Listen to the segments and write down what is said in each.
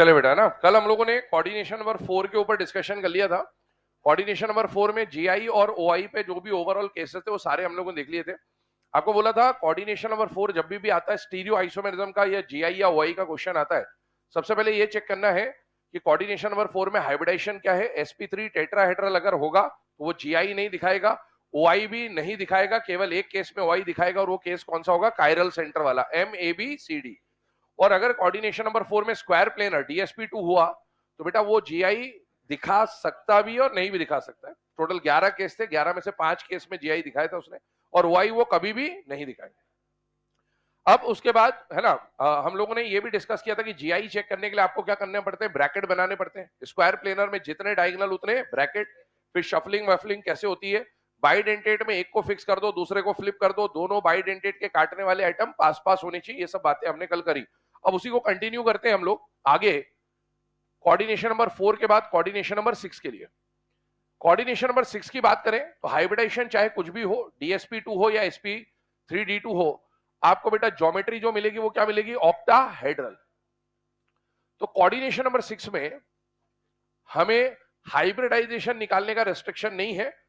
चले बेटा ना, कल हम लोगों ने कोऑर्डिनेशन नंबर 4 के ऊपर डिस्कशन कर लिया था। कोऑर्डिनेशन नंबर 4 में जीआई और ओआई पे जो भी ओवरऑल केसेस थे वो सारे हम लोगों ने देख लिए थे। आपको बोला था कोऑर्डिनेशन नंबर 4 जब भी आता है स्टीरियो आइसोमेरिज्म का या जीआई या ओआई का क्वेश्चन आता है, सबसे पहले ये चेक करना है कि कोऑर्डिनेशन नंबर 4 में हाइब्रिडाइजेशन क्या है। sp3 टेट्राहेड्रल अगर होगा तो वो जीआई नहीं दिखाएगा, ओआई भी नहीं दिखाएगा, केवल एक केस में ओआई दिखाएगा और वो केस कौन सा होगा, कायरल सेंटर वाला MABCD। और अगर कोऑर्डिनेशन नंबर 4 में स्क्वायर प्लेनर DSP2 हुआ तो बेटा वो जीआई दिखा सकता भी और नहीं भी दिखा सकता है। टोटल 11 केस थे, 11 में से 5 केस में जीआई दिखाया था उसने, और वाई वो कभी भी नहीं दिखाएगा। अब उसके बाद है ना, हम लोगों ने ये भी डिस्कस किया था कि जीआई चेक करने के लिए आपको क्या करने पड़ते हैं, ब्रैकेट बनाने पड़ते हैं। स्क्वायर प्लेनर में जितने डायगोनल उतने ब्रैकेट। फिर शफलिंग वफलिंग कैसे होती है, बाइडेंटेट में एक को फिक्स कर दो, दूसरे को फ्लिप कर दो, दोनों बाइडेंटेट के काटने वाले आइटम पास पास होने चाहिए। ये सब बातें हमने कल करी। अब उसी को कंटिन्यू करते हैं हम लोग आगे। कोऑर्डिनेशन नंबर 4 के बाद कोऑर्डिनेशन नंबर 6 के लिए। कोऑर्डिनेशन नंबर 6 की बात करें तो हाइब्रिडाइजेशन चाहे कुछ भी हो, DSP2 हो या sp3d2 हो, आपको बेटा ज्योमेट्री जो मिलेगी वो क्या मिलेगी, ऑक्टाहेड्रल। तो कोऑर्डिनेशन नंबर 6 में हमें हाइब्रिडाइजेशन निकालने का रेस्ट्रिक्शन नहीं है।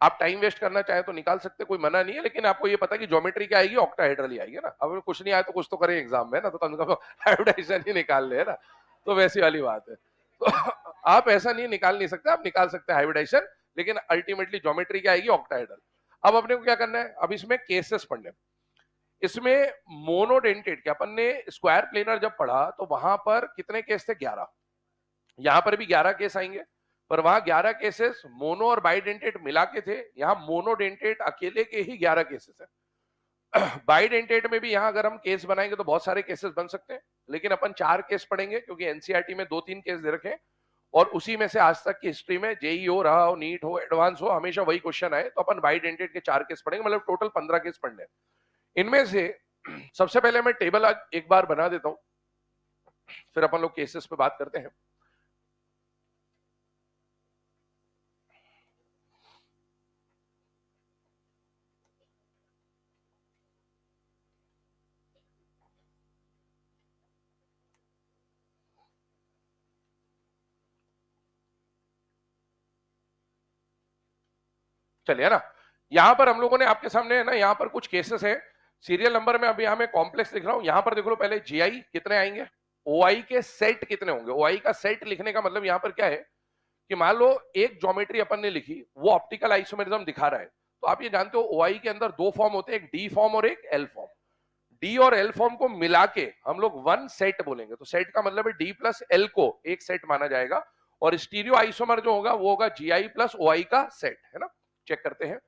आप टाइम वेस्ट करना चाहे तो निकाल सकते, कोई मना नहीं है, लेकिन आपको ये पता कि ज्योमेट्री क्या आएगी, ऑक्टाहेड्रल ही आएगी ना। अब कुछ नहीं आया तो कुछ तो करें एग्जाम में ना, तो कम से कम हाइब्रिडाइजेशन ही निकाल ले ना, तो वैसी वाली बात है। तो आप ऐसा नहीं निकाल नहीं सकते, आप निकाल सकते हैं हाइब्रिडाइजेशन, लेकिन अल्टीमेटली ज्योमेट्री क्या आएगी, ऑक्टाहेड्रल। अब अपने को क्या करना है, अब इसमें केसेस पढ़ने। इसमें मोनोडेंटेड के अपन ने स्क्वायर प्लेनर जब पढ़ा तो वहां पर कितने केस थे, 11। यहां पर भी 11 केस आएंगे, पर वहां 11 केसेस मोनो और बाइडेंटेट मिला के थे, यहां मोनोडेंटेट अकेले के ही 11 केसेस है। बाइडेंटेट में भी यहां अगर हम केस बनाएंगे तो बहुत सारे केसेस बन सकते हैं, लेकिन अपन 4 केस पढ़ेंगे क्योंकि एनसीईआरटी में 2-3 केस दे रखे हैं, और उसी में से आज तक की हिस्ट्री में जेई हो रहा हो, नीट हो, एडवांस हो, हमेशा वही क्वेश्चन आए, तो अपन बाइडेंटेट के 4 केस पढ़ेंगे, मतलब टोटल 15 केस पढ़ने। इनमें से सबसे पहले मैं टेबल एक बार बना देता हूं, फिर अपन लोग केसेस पे बात करते हैं। चलिए ना, यहां पर हम लोगों ने आपके सामने है ना, यहां पर कुछ केसेस है। सीरियल नंबर में अभी यहां मैं कॉम्प्लेक्स लिख रहा हूं, यहां पर देख लो पहले जीआई कितने आएंगे, ओआई के सेट कितने होंगे। ओआई का सेट लिखने का मतलब यहां पर क्या है कि मान लो एक ज्योमेट्री अपन ने लिखी, वो ऑप्टिकल आइसोमेरिज्म दिखा रहा है, तो आप ये जानते हो ओआई के अंदर दो फॉर्म होते हैं, एक डी फॉर्म और एक एल फॉर्म। डी और एल फॉर्म को मिला के हम लोग वन सेट बोलेंगे, तो सेट का मतलब है डी प्लस एल को एक सेट माना जाएगा, और स्टीरियो आइसोमर जो होगा वो होगा जीआई प्लस ओआई का सेट, है ना। चेक करते हैं,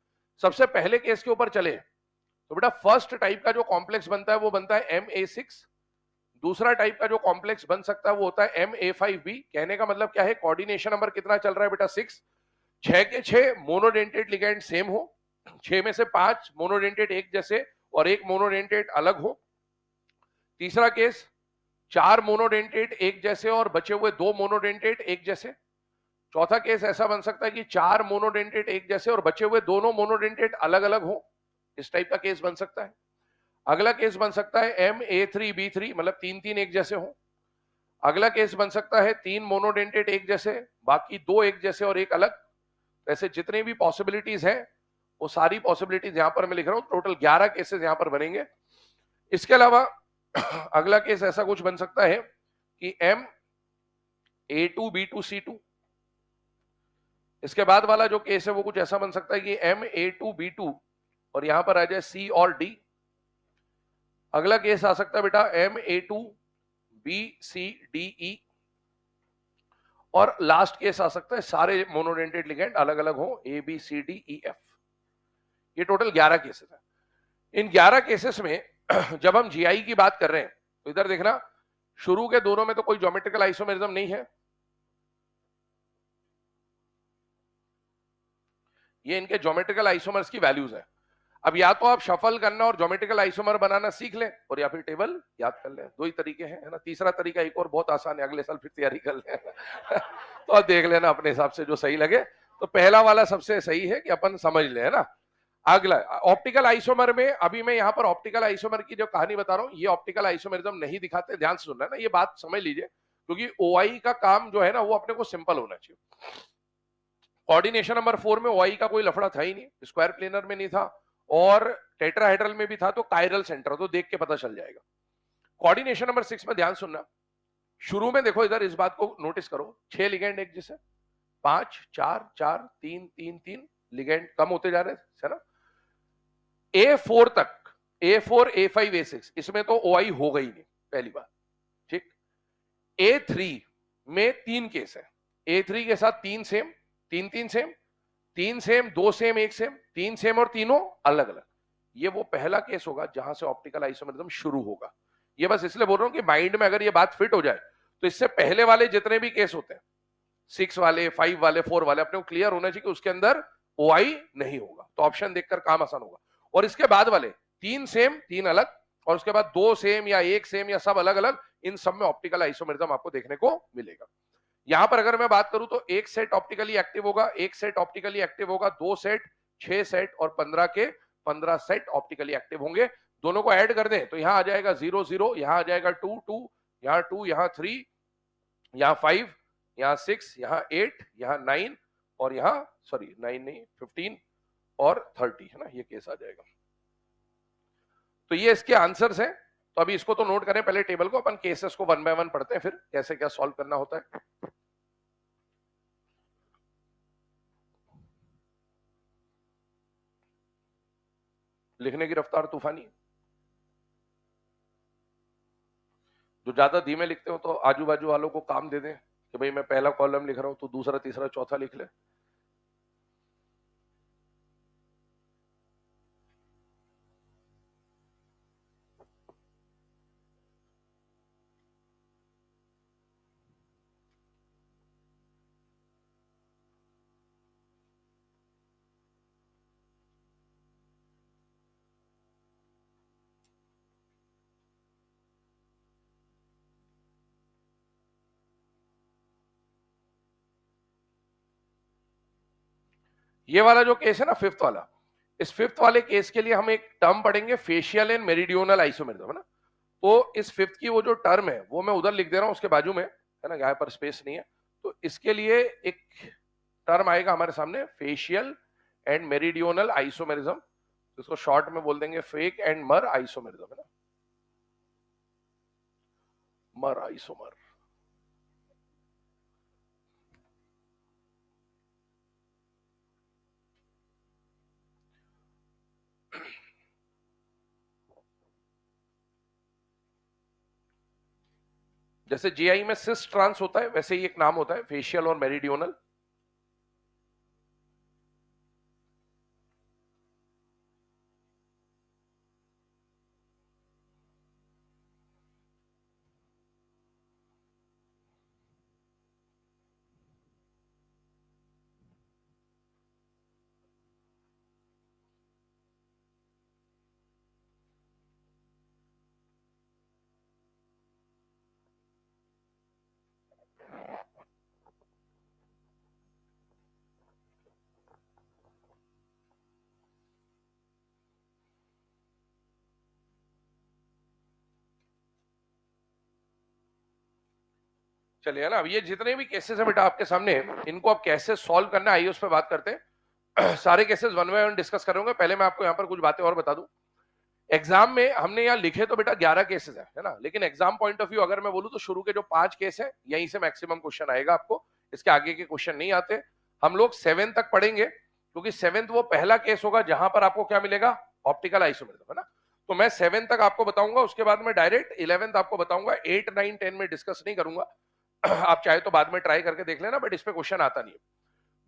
सबसे पहले केस के ऊपर चले तो बेटा फर्स्ट टाइप का जो कॉम्प्लेक्स बनता है वो बनता है MA6। दूसरा टाइप का जो कॉम्प्लेक्स बन सकता है वो होता है MA5B। कहने का मतलब क्या है, कोऑर्डिनेशन नंबर कितना चल रहा है बेटा, 6। 6 के 6 मोनोडेंटेट लिगेंड सेम हो, 6 में से 5 मोनोडेंटेट एक जैसे और एक मोनोडेंटेट अलग हो। तीसरा केस 4 मोनोडेंटेट एक जैसे और बचे हुए 2 मोनोडेंटेट एक जैसे। चौथा केस ऐसा बन सकता है कि 4 मोनोडेंटेट एक जैसे और बचे हुए दोनों मोनोडेंटेट अलग अलग हो, इस टाइप का केस बन सकता है। अगला केस बन सकता है MA3B3, मतलब 3-3 एक जैसे हो। अगला केस बन सकता है 3 मोनोडेंटेट एक जैसे, बाकी 2 एक जैसे और एक अलग। ऐसे जितने भी पॉसिबिलिटीज हैं वो सारी पॉसिबिलिटीज यहां पर मैं लिख रहा हूं, टोटल 11 केसेस यहां पर बनेंगे। इसके अलावा अगला केस ऐसा कुछ बन सकता है कि MA2B2C2। इसके बाद वाला जो केस है वो कुछ ऐसा बन सकता है कि MA2B2 और यहां पर आ जाए C और D। अगला केस आ सकता है बेटा MA2BCDE, और लास्ट केस आ सकता है सारे मोनोडेंटेट लिगेंड अलग अलग हो, ABCDEF। ये टोटल 11 केसेस है। इन 11 केसेस में जब हम जीआई की बात कर रहे हैं तो इधर देखना, शुरू के दोनों में तो कोई ज्योमेट्रिकल आइसोमेरिज्म नहीं है, ये इनके ज्योमेट्रिकल आइसोमर्स की वैल्यूज है। अब या तो आप शफल करना और ज्योमेट्रिकल आइसोमर बनाना सीख लें, और या फिर टेबल याद कर लें, दो ही तरीके हैं, है ना। तीसरा तरीका एक और बहुत आसान है, अगले साल फिर तैयारी कर लें। तो आप देख लेना अपने हिसाब से जो सही लगे। तो पहला वाला सबसे सही है कि अपन समझ ले, है ना। अगला ऑप्टिकल आइसोमर में, अभी मैं यहाँ पर ऑप्टिकल आइसोमर की जो कहानी बता रहा हूँ, ये ऑप्टिकल आइसोमेरिज्म नहीं दिखाते, ध्यान से सुनना ना, ये बात समझ लीजिए। क्योंकि OI का काम जो है ना वो अपने को सिंपल होना चाहिए। कोऑर्डिनेशन नंबर 4 में OI का कोई लफड़ा था ही नहीं, स्क्वायर प्लेनर में नहीं था और टेट्राहेड्रल में भी था तो कायरल सेंटर, तो देख के पता चल जाएगा। कोऑर्डिनेशन नंबर 6 में ध्यान सुनना, शुरू में देखो इधर इस बात को नोटिस करो, 6 लिगेंड एक जैसे, 5 4 4 3 3 3 लिगेंड कम होते जा रहे है ना। A4 तक, A4 A5 A6 इसमें तो OI होगा ही नहीं, पहली बात, ठीक। A3 में 3 केस है, A3 के साथ 3 same, 3 3 same, 3 same, 2 same, 1 same, 3 same और तीनों अलग अलग। ये वो पहला केस होगा जहां से ऑप्टिकल आइसोमेरिज्म शुरू होगा। ये बस इसलिए बोल रहा हूं कि माइंड में अगर ये बात फिट हो जाए तो इससे पहले वाले जितने भी केस होते हैं, 6 वाले, 5 वाले, 4 वाले, अपने को क्लियर होना चाहिए कि उसके अंदर OI नहीं होगा, तो ऑप्शन देखकर काम आसान होगा। और इसके बाद वाले 3 सेम 3 अलग, और उसके बाद 2 सेम या 1 सेम या सब अलग अलग, इन सब में ऑप्टिकल आइसोमेरिज्म आपको देखने को मिलेगा। यहां पर अगर मैं बात करूं तो एक सेट ऑप्टिकली एक्टिव होगा, एक सेट ऑप्टिकली एक्टिव होगा, 2 सेट, 6 सेट और 15 के 15 सेट ऑप्टिकली एक्टिव होंगे। दोनों को ऐड कर दें तो यहां आ जाएगा 0 0, यहां आ जाएगा 2 2, यहां 2, यहां 3, यहां 5, यहां 6, यहां 8, यहां 9 और यहां, सॉरी 9 नहीं 15 और 30 है ना, ये केस आ जाएगा। तो ये इसके आंसर्स हैं। तो अभी इसको तो नोट करें पहले टेबल को, अपन केसेस को 1 बाय 1 पढ़ते हैं फिर कैसे क्या सॉल्व करना होता है। लिखने की रफ्तार तूफानी, जो ज्यादा धीमे लिखते हो तो आजू बाजू वालों को काम दे दें कि भाई मैं पहला कॉलम लिख रहा हूं तो दूसरा तीसरा चौथा लिख ले। ये वाला जो केस है ना फिफ्थ वाला, इस फिफ्थ वाले केस के लिए हम एक टर्म पढ़ेंगे, फेशियल एंड मेरिडियोनल आइसोमेरिज्म, है ना। तो इस फिफ्थ की वो जो टर्म है वो मैं उधर लिख दे रहा हूं उसके बाजू में, है ना, यहाँ पर स्पेस नहीं है। तो इसके लिए एक टर्म आएगा हमारे सामने, फेशियल एंड मेरिडियोनल आइसोमेरिज्म, इसको शॉर्ट में बोल देंगे फेक एंड मर आइसोमेरिज्म, है ना, मर आइसोमर। जैसे जीआई में सिस ट्रांस होता है वैसे ही एक नाम होता है फेशियल और मेरिडियोनल। चलिए ना, अब ये जितने भी केसेस है बेटा आपके सामने, इनको अब कैसे सॉल्व करना है आइए उस पर बात करते हैं। सारे केसेस 1 बाय 1 डिस्कस करूंगा। पहले मैं आपको यहाँ पर कुछ बातें और बता दूं। एग्जाम में हमने यहाँ लिखे तो बेटा 11 केसेस है ना, लेकिन एग्जाम पॉइंट ऑफ व्यू अगर मैं बोलूं तो शुरू के जो 5 केस है यहीं से मैक्सिमम क्वेश्चन आएगा आपको, इसके आगे के क्वेश्चन नहीं आते। हम लोग 7 तक पढ़ेंगे क्योंकि 7th वो पहला केस होगा जहां पर आपको क्या मिलेगा, ऑप्टिकल आइसोमेरिज्म, है ना। तो मैं 7 तक आपको बताऊंगा, उसके बाद मैं डायरेक्ट 11th आपको बताऊंगा। 8 9 10 में डिस्कस नहीं करूंगा। आप चाहे तो बाद में ट्राई करके देख लेना, बट इस पे क्वेश्चन आता नहीं है।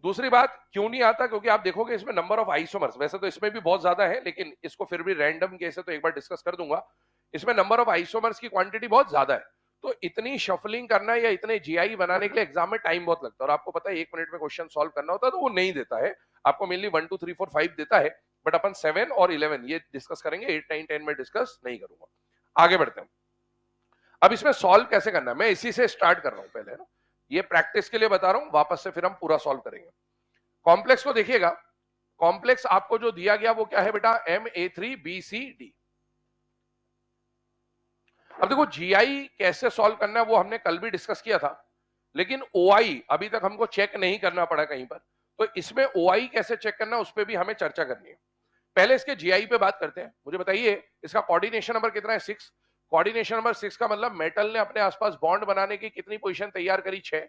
दूसरी बात, क्यों नहीं आता, क्योंकि आप देखोगे इसमें नंबर ऑफ आइसोमर्स, वैसे तो इसमें भी बहुत ज्यादा है लेकिन इसको फिर भी रैंडम केस है तो एक बार डिस्कस कर दूंगा। इसमें नंबर ऑफ आइसोमर्स की क्वांटिटी बहुत ज्यादा है, तो इतनी शफलिंग करना या इतने जीआई बनाने के लिए एग्जाम में टाइम बहुत लगता है, और आपको पता है 1 मिनट में क्वेश्चन सॉल्व करना होता है तो वो नहीं देता है आपको, मेनली 1 2 3 4 5 देता है, बट अपन 7 और 11 ये डिस्कस करेंगे, 8 9 10 में डिस्कस नहीं करूंगा। आगे बढ़ते हैं। अब इसमें सॉल्व कैसे करना है मैं इसी से स्टार्ट कर रहा हूं पहले, है ना, ये प्रैक्टिस के लिए बता रहा हूं, वापस से फिर हम पूरा सॉल्व करेंगे। कॉम्प्लेक्स को देखिएगा, कॉम्प्लेक्स आपको जो दिया गया वो क्या है बेटा, MA3BCD। अब देखो जीआई कैसे सॉल्व करना है वो हमने कल भी डिस्कस किया था, लेकिन ओआई अभी तक हमको चेक नहीं करना पड़ा कहीं पर, तो इसमें ओआई कैसे चेक करना उस पर भी हमें चर्चा करनी है। पहले इसके जीआई पे बात करते हैं। मुझे बताइए इसका कोऑर्डिनेशन नंबर कितना है? 6। कोऑर्डिनेशन नंबर 6 का मतलब मेटल ने अपने आसपास बॉन्ड बनाने की कितनी पोजीशन तैयार करी? 6।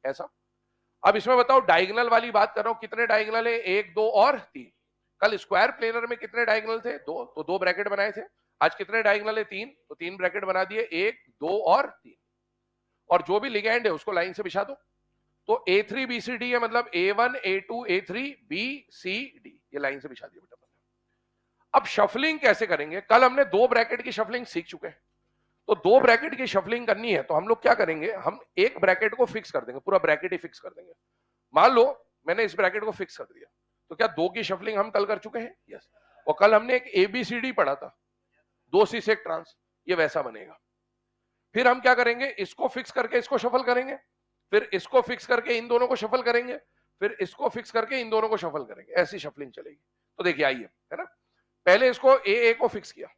ऐसा। अब इसमें बताओ डायगोनल वाली बात कर रहा हूं, कितने डायगोनल है? 1 2 और 3। कल स्क्वायर प्लेनर में कितने डायगोनल थे? 2, तो 2 ब्रैकेट बनाए थे। आज कितने डायगोनल है? 3, तो 3 ब्रैकेट बना दिए, 1 2 और 3। और जो भी लिगेंड है उसको लाइन से बिछा दो। तो A3 BCD है, मतलब A1 A2 A3 BCD, ये लाइन से बिछा दिया बेटा। अब शफलिंग कैसे करेंगे? कल हमने 2 ब्रैकेट की शफलिंग सीख चुके हैं, तो 2 ब्रैकेट की शफलिंग करनी है तो हम लोग क्या करेंगे, हम एक ब्रैकेट को फिक्स कर देंगे, पूरा ब्रैकेट ही फिक्स कर देंगे। मान लो मैंने इस ब्रैकेट को फिक्स कर दिया, तो क्या 2 की शफलिंग हम कल कर चुके हैं? यस। और कल हमने एक ABCD पढ़ा था, 2C से एक ट्रांस, ये वैसा बनेगा। फिर हम क्या करेंगे, इसको फिक्स करके इसको शफल करेंगे, फिर इसको फिक्स करके इन दोनों को शफल करेंगे, फिर इसको फिक्स करके इन दोनों को शफल करेंगे, ऐसी शफलिंग चलेगी। तो देखिए आइए, है ना, पहले इसको ए को फिक्स किया,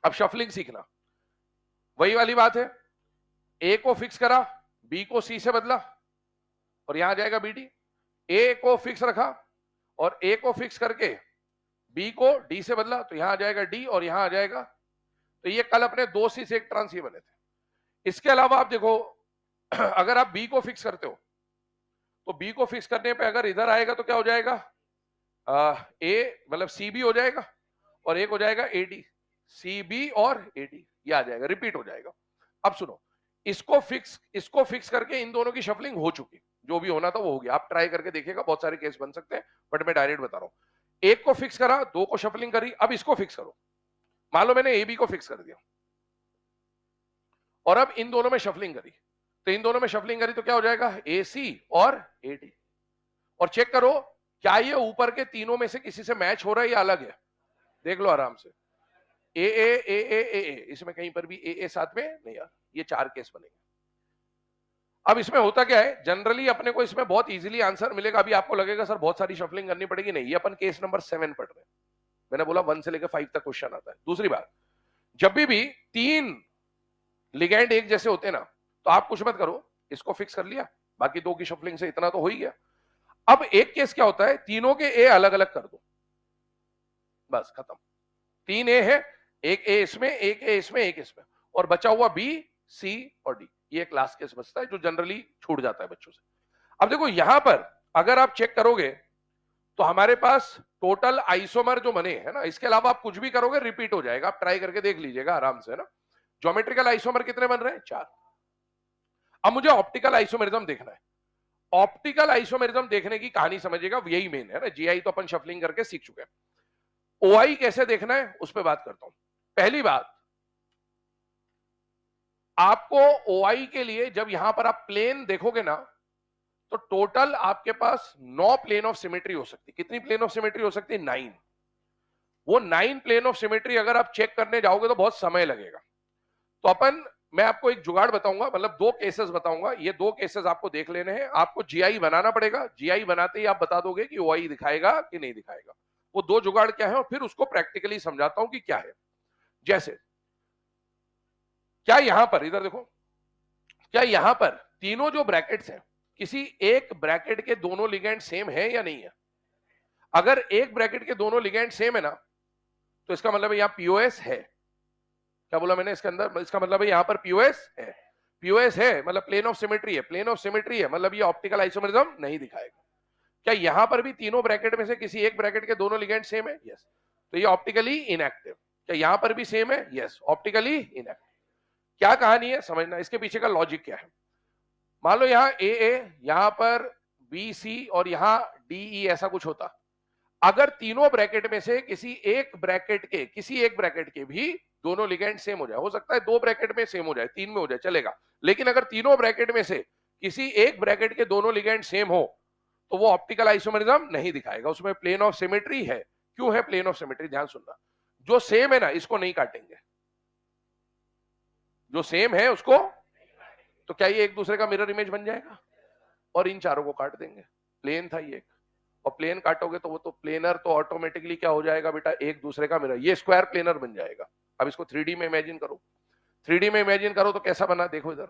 अब शफलिंग सीखना। वही वाली बात है, ए को फिक्स करा, बी को सी से बदला और यहां जाएगा BD। ए को फिक्स रखा और ए को फिक्स करके बी को डी से बदला, तो यहां आ जाएगा डी और यहां आ जाएगा। तो ये कल अपने 2C से एक ट्रांस ये बने थे। इसके अलावा आप देखो, अगर आप बी को फिक्स करते हो तो बी को फिक्स करने पे अगर इधर आएगा तो क्या हो जाएगा, ए मतलब CB हो जाएगा और एक हो जाएगा AD, CB और AD, ये आ जाएगा, रिपीट हो जाएगा। अब सुनो, इसको फिक्स करके इन दोनों की शफलिंग हो चुकी, जो भी होना था वो हो गया। आप ट्राई करके देखिएगा, बहुत सारे केस बन सकते हैं, बट मैं डायरेक्ट बता रहा हूं। एक को फिक्स करा, 2 को शफलिंग करी, अब इसको फिक्स करो। मान लो मैंने AB को फिक्स कर दिया और अब इन दोनों में शफलिंग करी, तो इन दोनों में शफलिंग करी तो क्या हो जाएगा, AC और AD। और चेक करो क्या ये ऊपर के तीनों में से किसी से मैच हो रहा है या अलग है? देख लो आराम से, ए, इसमें कहीं पर भी ए साथ में नहीं आ। ये 4 केस बनेंगे। अब इसमें होता क्या है, जनरली अपने को इसमें बहुत इजीली आंसर मिलेगा। अभी आपको लगेगा सर बहुत सारी शफलिंग करनी पड़ेगी, नहीं, ये अपन केस नंबर 7 पढ़ रहे हैं। मैंने बोला 1 से लेकर 5 तक क्वेश्चन आता है। दूसरी बात, जब भी 3 लिगेंड एक जैसे होते हैं ना, तो आप कुछ मत करो, इसको फिक्स कर लिया, बाकी 2 की शफलिंग से इतना तो हो ही गया। अब एक केस क्या होता है, तीनों के ए अलग अलग कर दो, बस खत्म। 3 ए है, एक ए इसमें, एक ए इसमें, एक इसमें, और बचा हुआ बी, सी और डी। ये एक लास्ट केस बचता है जो जनरली छूट जाता है बच्चों से। अब देखो यहां पर अगर आप चेक करोगे तो हमारे पास टोटल आइसोमर जो बने हैं ना, इसके अलावा आप कुछ भी करोगे रिपीट हो जाएगा। आप ट्राई करके देख लीजिएगा आराम से, ना। ज्योमेट्रिकल आइसोमर कितने बन रहे हैं? 4। अब मुझे ऑप्टिकल आइसोमेरिज्म देखना है। ऑप्टिकल आइसोमेरिज्म देखने की कहानी समझिएगा, यही मेन है ना। जीआई तो अपन शफलिंग करके सीख चुके हैं। ओआई कैसे देखना है उस पर बात करता हूं। पहली बात, आपको ओआई के लिए जब यहां पर आप प्लेन देखोगे ना, तो टोटल आपके पास 9 प्लेन ऑफ सिमेट्री हो सकती। कितनी प्लेन ऑफ सिमेट्री हो सकती? 9। वो 9 प्लेन ऑफ सिमेट्री अगर आप चेक करने जाओगे तो बहुत समय लगेगा। तो मैं आपको एक जुगाड़ बताऊंगा, मतलब 2 केसेस बताऊंगा। ये 2 केसेस आपको देख लेने हैं। आपको जीआई बनाना पड़ेगा, जीआई बनाते ही आप बता दोगे कि ओआई दिखाएगा कि नहीं दिखाएगा। वो 2 जुगाड़ क्या है और फिर उसको प्रैक्टिकली समझाता हूं कि क्या है। जैसे क्या यहां पर, इधर देखो, क्या यहां पर तीनों जो ब्रैकेट्स हैं, किसी एक ब्रैकेट के दोनों लिगेंड सेम है या नहीं है? अगर एक ब्रैकेट के दोनों लिगेंड सेम है ना, तो इसका मतलब है यहां पीओएस है। क्या बोला मैंने इसके अंदर? इसका मतलब है यहां पर पीओएस है। पीओएस है मतलब प्लेन ऑफ सिमेट्री है। प्लेन ऑफ सिमेट्री है मतलब ये ऑप्टिकल आइसोमेरिज्म नहीं दिखाएगा। क्या यहां पर भी तीनों ब्रैकेट में से किसी एक ब्रैकेट के दोनों लिगेंड सेम है? यस। तो ये ऑप्टिकली इनएक्टिव। क्या यहां पर भी सेम है? Yes, optically inactive. क्या कहानी है समझना, इसके पीछे का लॉजिक क्या है। मान लो यहाँ ए, यहां पर बी सी और यहां डी ई, ऐसा कुछ होता। अगर तीनों ब्रैकेट में से किसी एक ब्रैकेट के भी दोनों लिगेंड सेम हो जाए, हो सकता है 2 ब्रैकेट में सेम हो जाए, 3 में हो जाए, चलेगा। लेकिन अगर तीनों ब्रैकेट में से किसी एक ब्रैकेट के दोनों लिगेंड सेम हो, तो वो ऑप्टिकल आइसोमेरिज्म नहीं दिखाएगा, उसमें प्लेन ऑफ सिमेट्री है। क्यों है प्लेन ऑफ सिमेट्री? ध्यान सुनना, जो सेम है ना इसको नहीं काटेंगे, जो सेम है उसको। तो क्या ये एक दूसरे का मिरर इमेज बन जाएगा? और इन चारों को काट देंगे। प्लेन था ये, और प्लेन काटोगे तो वो तो प्लेनर तो ऑटोमेटिकली क्या हो जाएगा बेटा, एक दूसरे का मिरर। ये स्क्वायर प्लेनर बन जाएगा। अब इसको 3D में इमेजिन करो। 3D में इमेजिन करो तो कैसा बना, देखो इधर,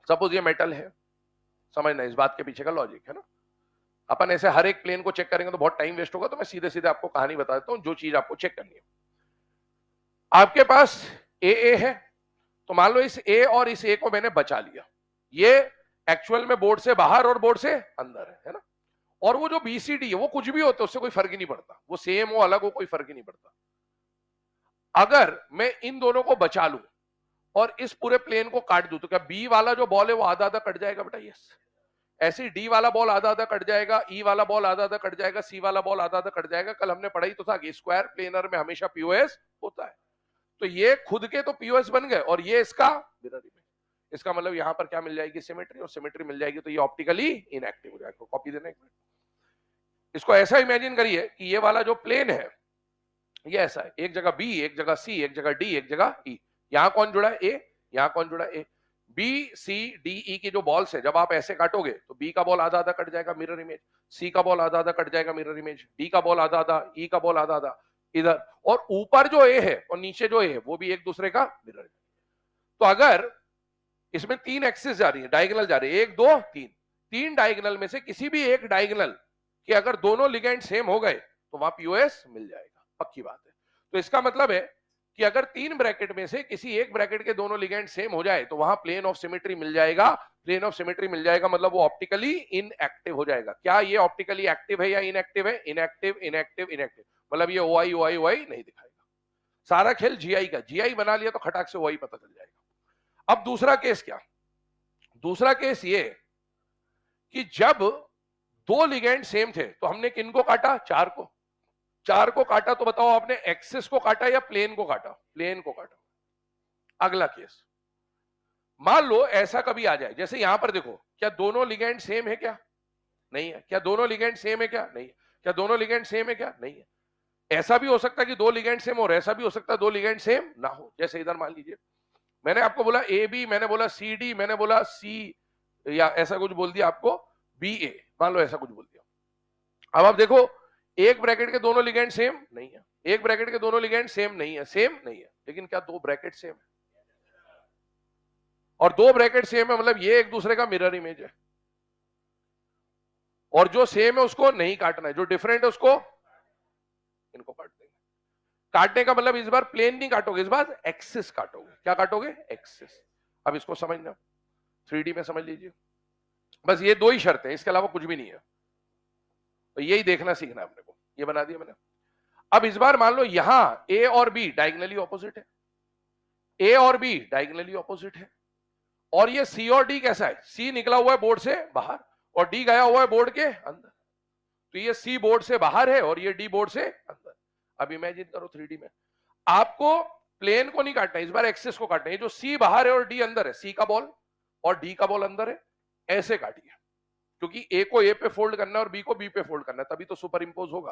सपोज ये मेटल है, समझना इस बात के पीछे का लॉजिक है ना। अपन ऐसे हर एक प्लेन को चेक करेंगे तो बहुत टाइम वेस्ट होगा, तो मैं सीधे सीधे आपको कहानी बता देता हूं जो चीज आपको चेक करनी है। आपके पास ए है, तो मान लो इस ए और इस ए को मैंने बचा लिया, ये एक्चुअल में बोर्ड से बाहर और बोर्ड से अंदर है ना। और वो जो बीसीडी है वो कुछ भी होता है, उससे कोई फर्क ही नहीं पड़ता, वो सेम हो अलग हो कोई फर्क ही नहीं पड़ता। अगर मैं इन दोनों को बचा लूं और इस पूरे प्लेन को काट दूं, तो क्या बी वाला जो बॉल है वो आधा आधा कट जाएगा बेटा? यस। ऐसे डी वाला बॉल आधा आधा कट जाएगा, ई वाला बॉल आधा आधा कट जाएगा, सी वाला बॉल आधा आधा कट जाएगा। कल हमने पढ़ाई तो था कि स्क्वायर प्लेनर में हमेशा पीओएस होता है। तो ये खुद के तो पीओएस बन गए और ये इसका मिरर इमेज। इसका मतलब यहां पर क्या मिल जाएगी? सिमेट्री, और सिमेट्री मिल जाएगी तो ये ऑप्टिकली इनएक्टिव हो जाएगा। कॉपी देना एक मिनट। इसको ऐसा इमेजिन करिए कि ये वाला जो प्लेन है ये ऐसा है, एक जगह बी, एक जगह सी, एक जगह डी, एक जगह ई। यहां कौन जुड़ा है? ए। यहां कौन जुड़ा है? ए। बी सी डी ई की जो बॉल्स है, जब आप ऐसे काटोगे तो बी का बॉल आधा आधा कट जाएगा, मिरर इमेज। सी का बॉल आधा आधा कट जाएगा, मिरर इमेज। डी का बॉल आधा आधा, ई का बॉल आधा आधा इधर, और ऊपर जो ए है और नीचे जो ए है वो भी एक दूसरे का मिरर इमेज। तो अगर इसमें 3 एक्सिस जा रही है, डायगोनल जा रही है, 1 2 3, 3 डायगोनल में से किसी भी एक डायगोनल के अगर दोनों लिगेंड सेम हो गए तो वहां पीओएस मिल जाएगा, पक्की बात है। तो इसका मतलब है कि अगर 3 ब्रैकेट में से किसी एक ब्रैकेट के दोनों लिगेंड सेम हो जाए तो वहां प्लेन ऑफ सिमेट्री मिल जाएगा। प्लेन ऑफ सिमेट्री मिल जाएगा मतलब वो ऑप्टिकली इनएक्टिव हो जाएगा। क्या ये ऑप्टिकली एक्टिव है या इनएक्टिव है? इनएक्टिव, इनएक्टिव, इनएक्टिव, मतलब ये ओआई ओआई ओआई नहीं दिखाएगा। सारा खेल जीआई का। जीआई बना लिया तो खटाक से ओआई पता चल जाएगा। अब दूसरा केस क्या? दूसरा केस ये कि जब 2 लिगेंड सेम थे तो हमने किनको काटा? 4 को। 4 को काटा तो बताओ आपने एक्सिस को काटा या प्लेन को काटा? प्लेन को काटा। अगला केस, मान लो ऐसा कभी आ जाए, जैसे यहां पर देखो, क्या दोनों लिगेंड सेम है? क्या नहीं है। क्या दोनों लिगेंड सेम है? क्या नहीं है। क्या दोनों लिगेंड सेम है? क्या नहीं है। ऐसा भी हो सकता है कि 2 लिगेंड सेम और ऐसा भी हो सकता है 2 लिगेंड सेम ना हो। जैसे इधर मान लीजिए मैंने आपको बोला ए बी, मैंने बोला सी डी, मैंने बोला सी, या ऐसा कुछ बोल दिया आपको बी ए, मान लो ऐसा कुछ बोल दिया। अब आप देखो, एक ब्रैकेट के दोनों लिगेंड सेम नहीं है, एक ब्रैकेट के दोनों लिगेंड सेम नहीं है, सेम नहीं है, लेकिन क्या 2 ब्रैकेट सेम है? और 2 ब्रैकेट सेम है मतलब ये एक दूसरे का मिरर इमेज है। और जो सेम है उसको नहीं काटना है, जो डिफरेंट है उसको इनको काट देंगे। काटने का मतलब इस बार प्लेन नहीं काटोगे, इस बार एक्सिस काटोगे। क्या काटोगे? एक्सिस। अब इसको समझना, 3D में समझ लीजिए। बस ये 2 ही शर्त है, इसके अलावा कुछ भी नहीं है। तो यही देखना सीखना है अपने को। ये बना दिया मैंने। अब इस बार मान लो यहां ए और बी डायगोनली ऑपोजिट है, ए और बी डायगोनली ऑपोजिट है, और ये सी और डी कैसा है? सी निकला हुआ है बोर्ड से बाहर और डी गया हुआ है बोर्ड के अंदर। तो ये सी बोर्ड से बाहर है और ये डी बोर्ड से अंदर। अब इमेजिन करो 3D में, आपको प्लेन को नहीं काटना, इस बार एक्सिस को काटना है। जो सी बाहर है और डी अंदर है, सी का बॉल और डी का बॉल अंदर है, ऐसे काटिए, क्योंकि ए को ए पे फोल्ड करना है और बी को बी पे फोल्ड करना है, तभी तो सुपर इंपोज होगा।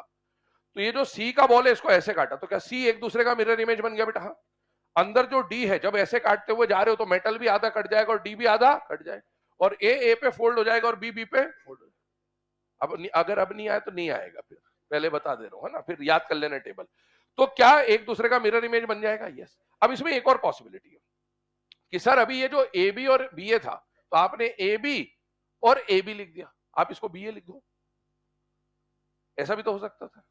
तो ये जो सी का बॉल है इसको ऐसे काटा, तो क्या सी एक दूसरे का मिरर इमेज बन गया बेटा? हाँ। अंदर जो डी है, जब ऐसे काटते हुए जा रहे हो तो मेटल भी आधा कट जाएगा और डी भी आधा कट जाएगा, और ए पे फोल्ड हो जाएगा और बी बी पे फोल्ड हो जाएगा। अब अगर अब नहीं आया तो नहीं आएगा, फिर पहले बता दे रहा हूं, है ना, फिर याद कर लेना टेबल। तो क्या एक दूसरे का मिरर इमेज बन जाएगा? यस। अब इसमें एक और पॉसिबिलिटी है कि सर अभी ये जो ए बी और बी ए था, तो आपने ए बी और ए बी लिख दिया, आप इसको बी ए लिख दो। ऐसा भी तो हो सकता था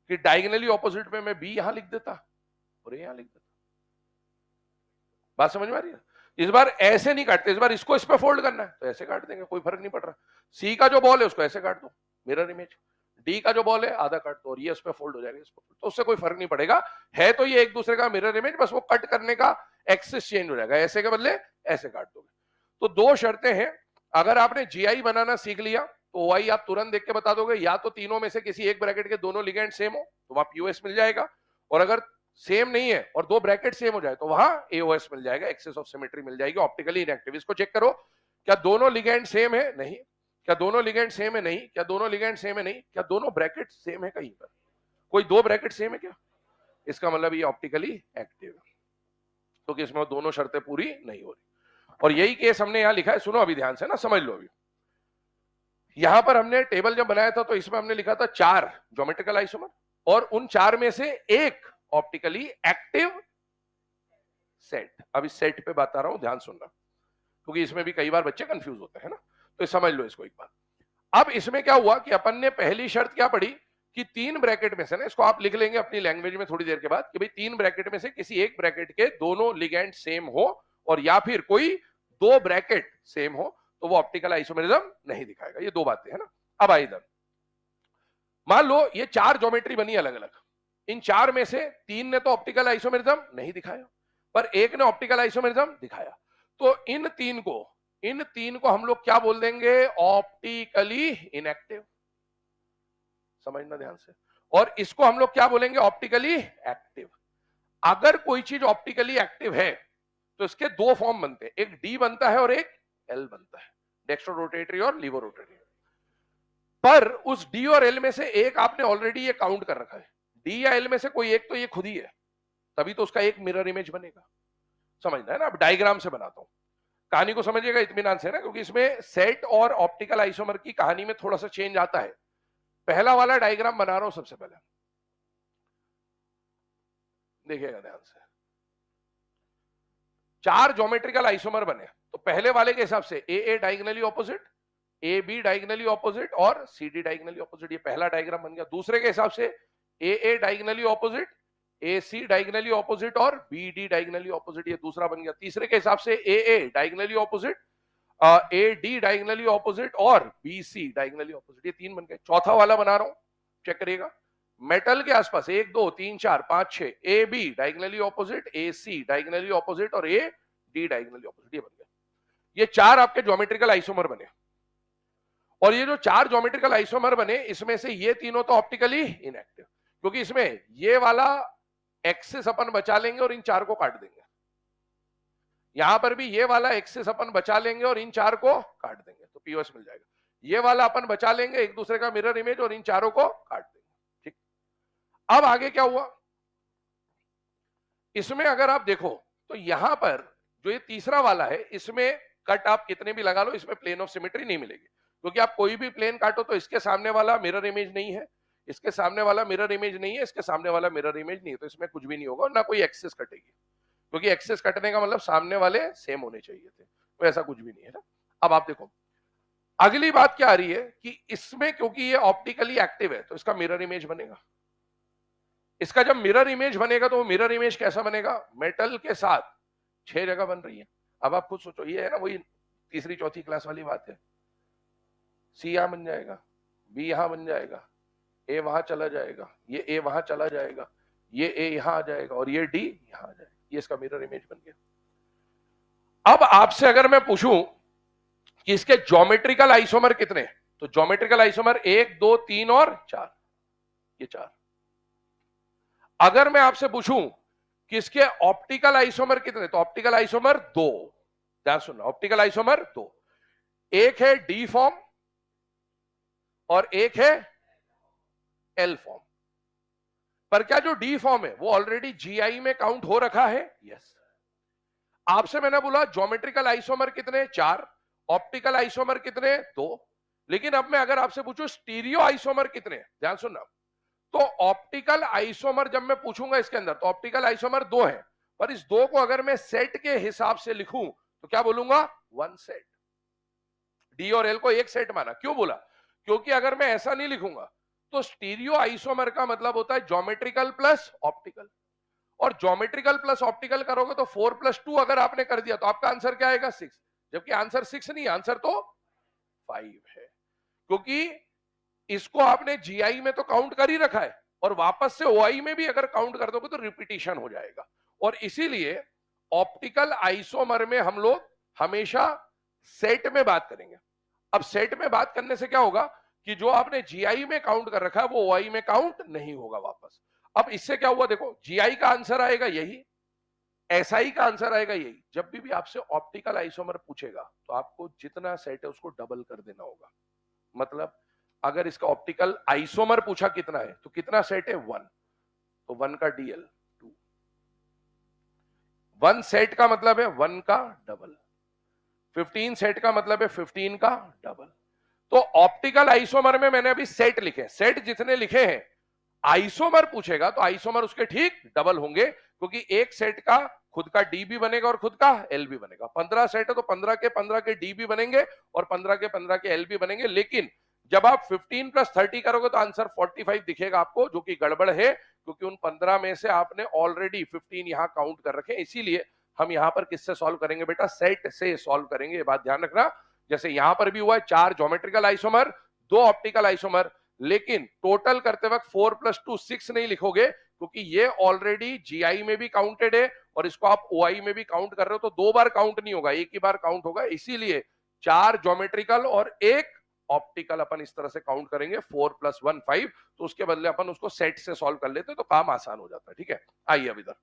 कि डायगोनली ऑपोजिट में मैं बी यहां लिख देता और ए यहां लिख देता। बात समझ में आ रही है? इस बार ऐसे नहीं काटते, इस बार इसको इस पे फोल्ड करना है तो ऐसे काट देंगे, कोई फर्क नहीं पड़ रहा। सी का जो बॉल है उसको ऐसे काट दो, मिरर इमेज। डी का जो बॉल है आधा काट दो और ये उस पे फोल्ड हो जाएगा, इस पे, तो उससे कोई फर्क नहीं पड़ेगा। है तो ये एक दूसरे का मिरर इमेज, बस वो कट करने का एक्सिस चेंज हो जाएगा, ऐसे के बदले ऐसे काट दोगे। तो 2 शर्तें हैं। अगर आपने जीआई बनाना सीख लिया तो ओआई आप तुरंत देख के बता दोगे, या तो तीनों में से किसी एक ब्रैकेट के दोनों लिगेंड सेम हो तो वहां पीओएस मिल जाएगा, और अगर सेम नहीं है और 2 ब्रैकेट सेम हो जाए तो वहां एओएस मिल जाएगा, एक्सेस ऑफ सिमेट्री मिल जाएगी, ऑप्टिकली इनएक्टिव। इसको चेक करो, क्या दोनों लिगेंड सेम है? नहीं। क्या दोनों लिगेंड सेम है? नहीं। क्या दोनों लिगेंड सेम है? नहीं। क्या दोनों ब्रैकेट सेम है? कहीं पर कोई 2 ब्रैकेट सेम है क्या? इसका मतलब ये ऑप्टिकली एक्टिव है, क्योंकि इसमें दोनों शर्तें पूरी नहीं हो रही। और यही केस हमने यहां लिखा है, सुनो अभी ध्यान से ना, समझ लो। अभी यहां पर हमने टेबल जब बनाया था तो इसमें हमने लिखा था 4 ज्योमेट्रिकल आइसोमर, और उन 4 में से एक ऑप्टिकली एक्टिव सेट। अब इस सेट पे बता रहा हूं, ध्यान सुनना, क्योंकि इसमें भी कई बार बच्चे कंफ्यूज होते हैं ना, तो समझ लो इसको एक बार। अब इसमें क्या हुआ कि अपन ने पहली शर्त क्या पढ़ी कि तीन ब्रैकेट में से ना, इसको आप लिख लेंगे अपनी लैंग्वेज में थोड़ी देर के बाद, कि भाई तीन ब्रैकेट में से किसी एक ब्रैकेट के दोनों लिगेंड सेम हो, और या फिर कोई दो ब्रैकेट सेम हो, तो वो ऑप्टिकल आइसोमेरिज्म नहीं दिखाएगा। ये दो बातें है ना। अब आई इधर, मान लो ये चार ज्योमेट्री बनी अलग अलग, इन चार में से तीन ने तो ऑप्टिकल आइसोमेरिज्म नहीं दिखाया, पर एक ने ऑप्टिकल आइसोमेरिज्म दिखाया। तो इन तीन को हम लोग क्या बोल देंगे? Optically inactive. समझना ध्यान से। और इसको हम लोग क्या बोलेंगे? Optically active. अगर कोई चीज ऑप्टिकली एक्टिव है तो इसके दो फॉर्म बनते हैं, एक डी बनता है और एक एल बनता है, डेक्स्ट्रो रोटेटरी और लीवो रोटेटरी। पर उस डी और एल में से एक आपने ऑलरेडी ये काउंट कर रखा है, डी या एल में से कोई एक तो ये खुद ही है, तभी तो उसका एक मिरर इमेज बनेगा। समझना है ना। अब डायग्राम से बनाता हूं, कहानी को समझिएगा इत्मीनान से ना, क्योंकि इसमें सेट और ऑप्टिकल आइसोमर की कहानी में थोड़ा सा चेंज आता है। पहला वाला डायग्राम बना रहा हूं सबसे पहले, देखिएगा ध्यान से। चार ज्योमेट्रिकल आइसोमर बने, तो पहले वाले के हिसाब से A diagonally opposite, A B diagonally opposite और सी डी डायगोनली ऑपोजिट, ये पहला डायग्राम बन गया। दूसरे के हिसाब से A diagonally opposite, A C diagonally opposite और बी डी डायगोनली ऑपोजिट, ये दूसरा बन गया। तीसरे के हिसाब से A diagonally opposite, A D diagonally opposite और बी सी डायगोनली ऑपोजिट, ये तीन बन गए। चौथा वाला बना रहा हूं, चेक करिएगा। मेटल के आसपास 1 2 3 4 5 6, A B diagonally opposite, A C diagonally opposite और ए डी डायगोनली ऑपोजिट, ये बन गए। ये चार आपके ज्योमेट्रिकल आइसोमर बने। और ये जो चार ज्योमेट्रिकल आइसोमर बने, इसमें से ये तीनों तो ऑप्टिकली इनएक्टिव, क्योंकि इसमें ये वाला एक्सिस अपन बचा लेंगे और इन चार को काट देंगे। यहां पर भी ये वाला एक्सिस अपन बचा लेंगे और इन चार को काट देंगे, तो पीओएस मिल जाएगा। ये वाला अपन बचा लेंगे, एक दूसरे का मिरर इमेज, और इन चारों को काट देंगे। ठीक। अब आगे क्या हुआ, इसमें अगर आप देखो तो यहां पर जो ये तीसरा वाला है, इसमें कट आप कितने भी लगा लो, इसमें प्लेन ऑफ सिमेट्री नहीं मिलेगी, क्योंकि आप कोई भी प्लेन काटो तो इसके सामने वाला मिरर इमेज नहीं है, इसके सामने वाला मिरर इमेज नहीं है, इसके सामने वाला मिरर इमेज नहीं है, तो इसमें कुछ भी नहीं होगा, ना कोई एक्सेस कटेगी, क्योंकि एक्सेस कटने का मतलब सामने वाले सेम होने चाहिए थे, तो ऐसा कुछ भी नहीं है ना। अब आप देखो अगली बात क्या आ रही है कि इसमें क्योंकि ये ऑप्टिकली एक्टिव है, तो इसका मिरर इमेज बनेगा। इसका जब मिरर इमेज बनेगा तो वो मिरर इमेज कैसा बनेगा? मेटल के साथ 6 जगह बन रही है। अब आप खुद सोचो, ये है ना वही तीसरी चौथी क्लास वाली बात है, सी यहां बन जाएगा, बी यहां बन जाएगा, ए वहां चला जाएगा, ये ए वहां चला जाएगा, ये ए यहां आ जाएगा और ये डी यहां आ जाएगा, ये इसका मिरर इमेज बन गया। अब आपसे अगर मैं पूछूं कि इसके ज्योमेट्रिकल आइसोमर कितने, तो ज्योमेट्रिकल आइसोमर 1 2 3 और 4, ये 4। अगर मैं आपसे पूछूं कि इसके ऑप्टिकल आइसोमर कितने, तो ऑप्टिकल आइसोमर 2। ध्यान सुनना, ऑप्टिकल आइसोमर 2, एक है डी फॉर्म और एक है एल फॉर्म। पर क्या जो डी फॉर्म है वो ऑलरेडी जीआई में काउंट हो रखा है? यस। आपसे मैंने बोला ज्योमेट्रिकल आइसोमर कितने? 4, ऑप्टिकल आइसोमर कितने? 2। लेकिन अब मैं अगर आपसे पूछूं स्टीरियो आइसोमर कितने, ध्यान सुनना, तो ऑप्टिकल आइसोमर जब मैं पूछूंगा इसके अंदर, तो ऑप्टिकल आइसोमर 2 है, पर इस 2 को अगर मैं सेट के हिसाब से लिखूं तो क्या बोलूंगा? 1 सेट। डी और एल को एक सेट माना। क्यों बोला? क्योंकि अगर मैं ऐसा नहीं लिखूंगा तो स्टीरियो आइसोमर का मतलब होता है ज्योमेट्रिकल प्लस ऑप्टिकल, और ज्योमेट्रिकल प्लस ऑप्टिकल करोगे तो 4 + 2 अगर आपने कर दिया तो आपका आंसर क्या आएगा? 6। जबकि आंसर 6 नहीं, आंसर तो 5 है, क्योंकि इसको आपने जीआई में तो काउंट कर ही रखा है, और वापस से ओआई में भी अगर काउंट कर दोगे तो रिपीटिशन हो जाएगा। और इसीलिए ऑप्टिकल आइसोमर में हम लोग हमेशा सेट में बात करेंगे। अब सेट में बात करने से क्या होगा कि जो आपने जीआई में काउंट कर रखा है वो ओआई में काउंट नहीं होगा वापस। अब इससे क्या हुआ, देखो जीआई का आंसर आएगा यही, एसआई का आंसर आएगा यही। जब भी आपसे ऑप्टिकल आइसोमर पूछेगा तो आपको जितना सेट है उसको डबल कर देना होगा। मतलब अगर इसका ऑप्टिकल आइसोमर पूछा कितना है तो कितना सेट है? 1, तो 1 का डीएल 2। 1 सेट का मतलब है 1 का डबल, 15 सेट का मतलब है 15 का डबल। तो ऑप्टिकल आइसोमर में मैंने अभी सेट लिखे, सेट जितने लिखे हैं, आइसोमर पूछेगा तो आइसोमर उसके ठीक डबल होंगे, क्योंकि एक सेट का खुद का डी भी बनेगा और खुद का एल भी बनेगा। 15 सेट है तो 15 के डी भी बनेंगे और 15 के एल भी बनेंगे। लेकिन जब आप 15 प्लस 30 करोगे तो आंसर 45 दिखेगा आपको, जो कि गड़बड़ है, क्योंकि उन 15 में से आपने ऑलरेडी 15 यहां काउंट कर रखे। इसीलिए हम यहां पर किससे सॉल्व करेंगे बेटा, सेट से सॉल्व करेंगे, ये बात ध्यान रखना। जैसे यहां पर भी हुआ है 4 ज्योमेट्रिकल आइसोमर, 2 ऑप्टिकल आइसोमर, लेकिन टोटल करते वक्त 4 प्लस 2 6 नहीं लिखोगे, क्योंकि ये ऑलरेडी जीआई में भी काउंटेड है और इसको आप ओआई में भी काउंट कर रहे हो, तो 2 बार काउंट नहीं होगा, एक ही बार काउंट होगा। इसीलिए 4 ज्योमेट्रिकल और 1 ऑप्टिकल अपन इस तरह से काउंट करेंगे, 4 प्लस 1 5। तो उसके बदले अपन उसको सेट से सॉल्व कर लेते हैं तो काम आसान हो जाता है। ठीक है, आइए अब इधर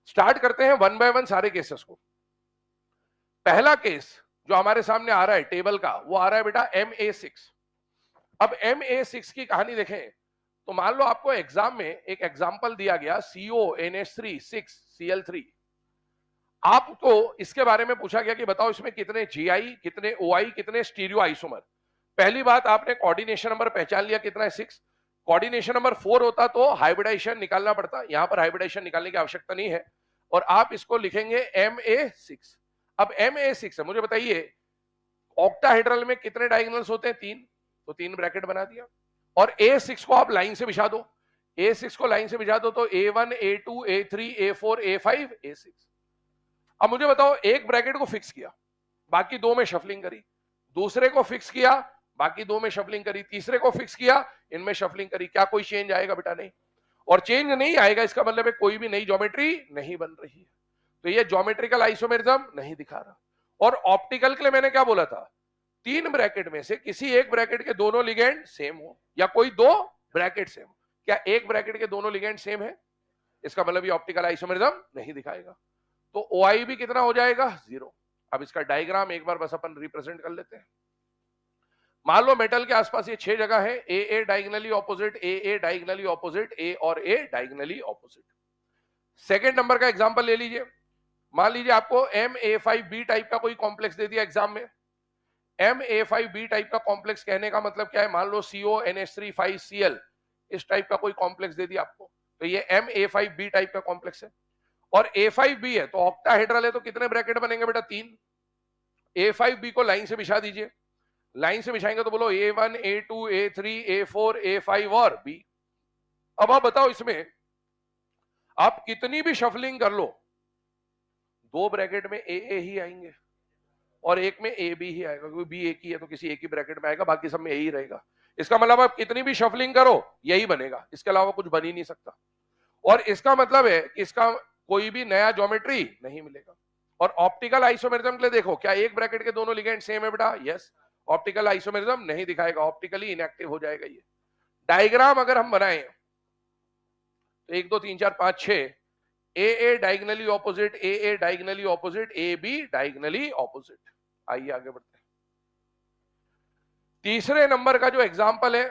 स्टार्ट करते हैं 1 बाय 1 सारे केसेस को। पहला केस जो हमारे सामने आ रहा है टेबल का, वो आ रहा है बेटा MA6। अब MA6 की कहानी देखें तो मान लो आपको एग्जाम में एक एग्जाम्पल दिया गया CONH3 6Cl3। आपको इसके बारे में पूछा गया कि बताओ इसमें कितने GI, कितने OI, कितने स्टीरियो आइसोमर। पहली बात, आपने कोऑर्डिनेशन नंबर पहचान लिया कितना है, 6। कोऑर्डिनेशन नंबर 4 होता तो हाइब्रिडाइजेशन निकालना पड़ता, यहां पर हाइब्रिडाइजेशन निकालने की आवश्यकता नहीं है और आप इसको लिखेंगे MA6। अब MA6 है, मुझे बताइए ऑक्टाहेड्रल में कितने डायगोनल्स होते हैं, 3, तो 3 ब्रैकेट बना दिया। और A6 को आप लाइन से बिछा दो, A6 को लाइन से बिछा दो तो A1 A2 A3 A4 A5 A6। अब मुझे बताओ, एक ब्रैकेट को फिक्स किया, बाकी 2 में शफलिंग करी, दूसरे को फिक्स किया, बाकी 2 में शफलिंग करी, तीसरे को फिक्स किया, इनमें शफलिंग करी, क्या कोई चेंज आएगा बेटा, नहीं। और चेंज नहीं आएगा इसका मतलब है कोई भी नई ज्योमेट्री नहीं बन रही है, तो ये ज्योमेट्रिकल आइसोमेरिज्म नहीं दिखा रहा। और ऑप्टिकल के लिए मैंने क्या बोला था, 3 ब्रैकेट में से किसी एक ब्रैकेट के दोनों लिगेंड सेम हो या कोई 2 ब्रैकेट सेम हो। क्या एक ब्रैकेट के दोनों लिगेंड सेम है, इसका मतलब ये ऑप्टिकल आइसोमेरिज्म नहीं दिखाएगा। तो OI भी कितना हो जाएगा, 0। अब इसका डायग्राम एक बार बस अपन रिप्रेजेंट कर लेते हैं। मान लो मेटल के आसपास ये 6 जगह है, A diagonally opposite, A diagonally opposite, A और A diagonally opposite. Second number का एग्जांपल ले लीजिए। मान लीजिए आपको MA5B टाइप का कोई कॉम्प्लेक्स दे दिया एग्जाम में। MA5B टाइप का कॉम्प्लेक्स कहने का मतलब क्या है, मान लो CONH3 5Cl इस टाइप का कोई कॉम्प्लेक्स दे दिया आपको, तो ये MA5B टाइप का कॉम्प्लेक्स है। और A5B है तो ऑक्टाहेड्रल है, तो कितने ब्रैकेट बनेंगे बेटा, 3। A5B को लाइन से बिछा दीजिए, लाइन से बिछाएंगे तो बोलो A1 A2 A3 A4 A5 और B। अब आप बताओ इसमें आप कितनी भी शफलिंग कर लो, 2 ब्रैकेट में AA ही आएंगे और एक में AB ही आएगा, क्योंकि B एक ही है तो किसी एक ही ब्रैकेट में आएगा, बाकी सब में A ही रहेगा। इसका मतलब आप कितनी भी शफलिंग करो यही बनेगा, इसके अलावा कुछ बन ही नहीं सकता। और इसका मतलब है कि इसका कोई भी नया ज्योमेट्री नहीं मिलेगा। और ऑप्टिकल आइसोमेरिज्म के लिए देखो, क्या एक ब्रैकेट के दोनों लिगेंड सेम है बेटा, यस। ऑप्टिकल आइसोमेरिज्म नहीं दिखाएगा, ऑप्टिकली इनएक्टिव हो जाएगा ये। डायग्राम अगर हम बनाएं तो 1 2 3 4 5 6, AA diagonally opposite, AA diagonally opposite, AB diagonally opposite. आइए आगे बढ़ते हैं। तीसरे नंबर का जो एग्जांपल है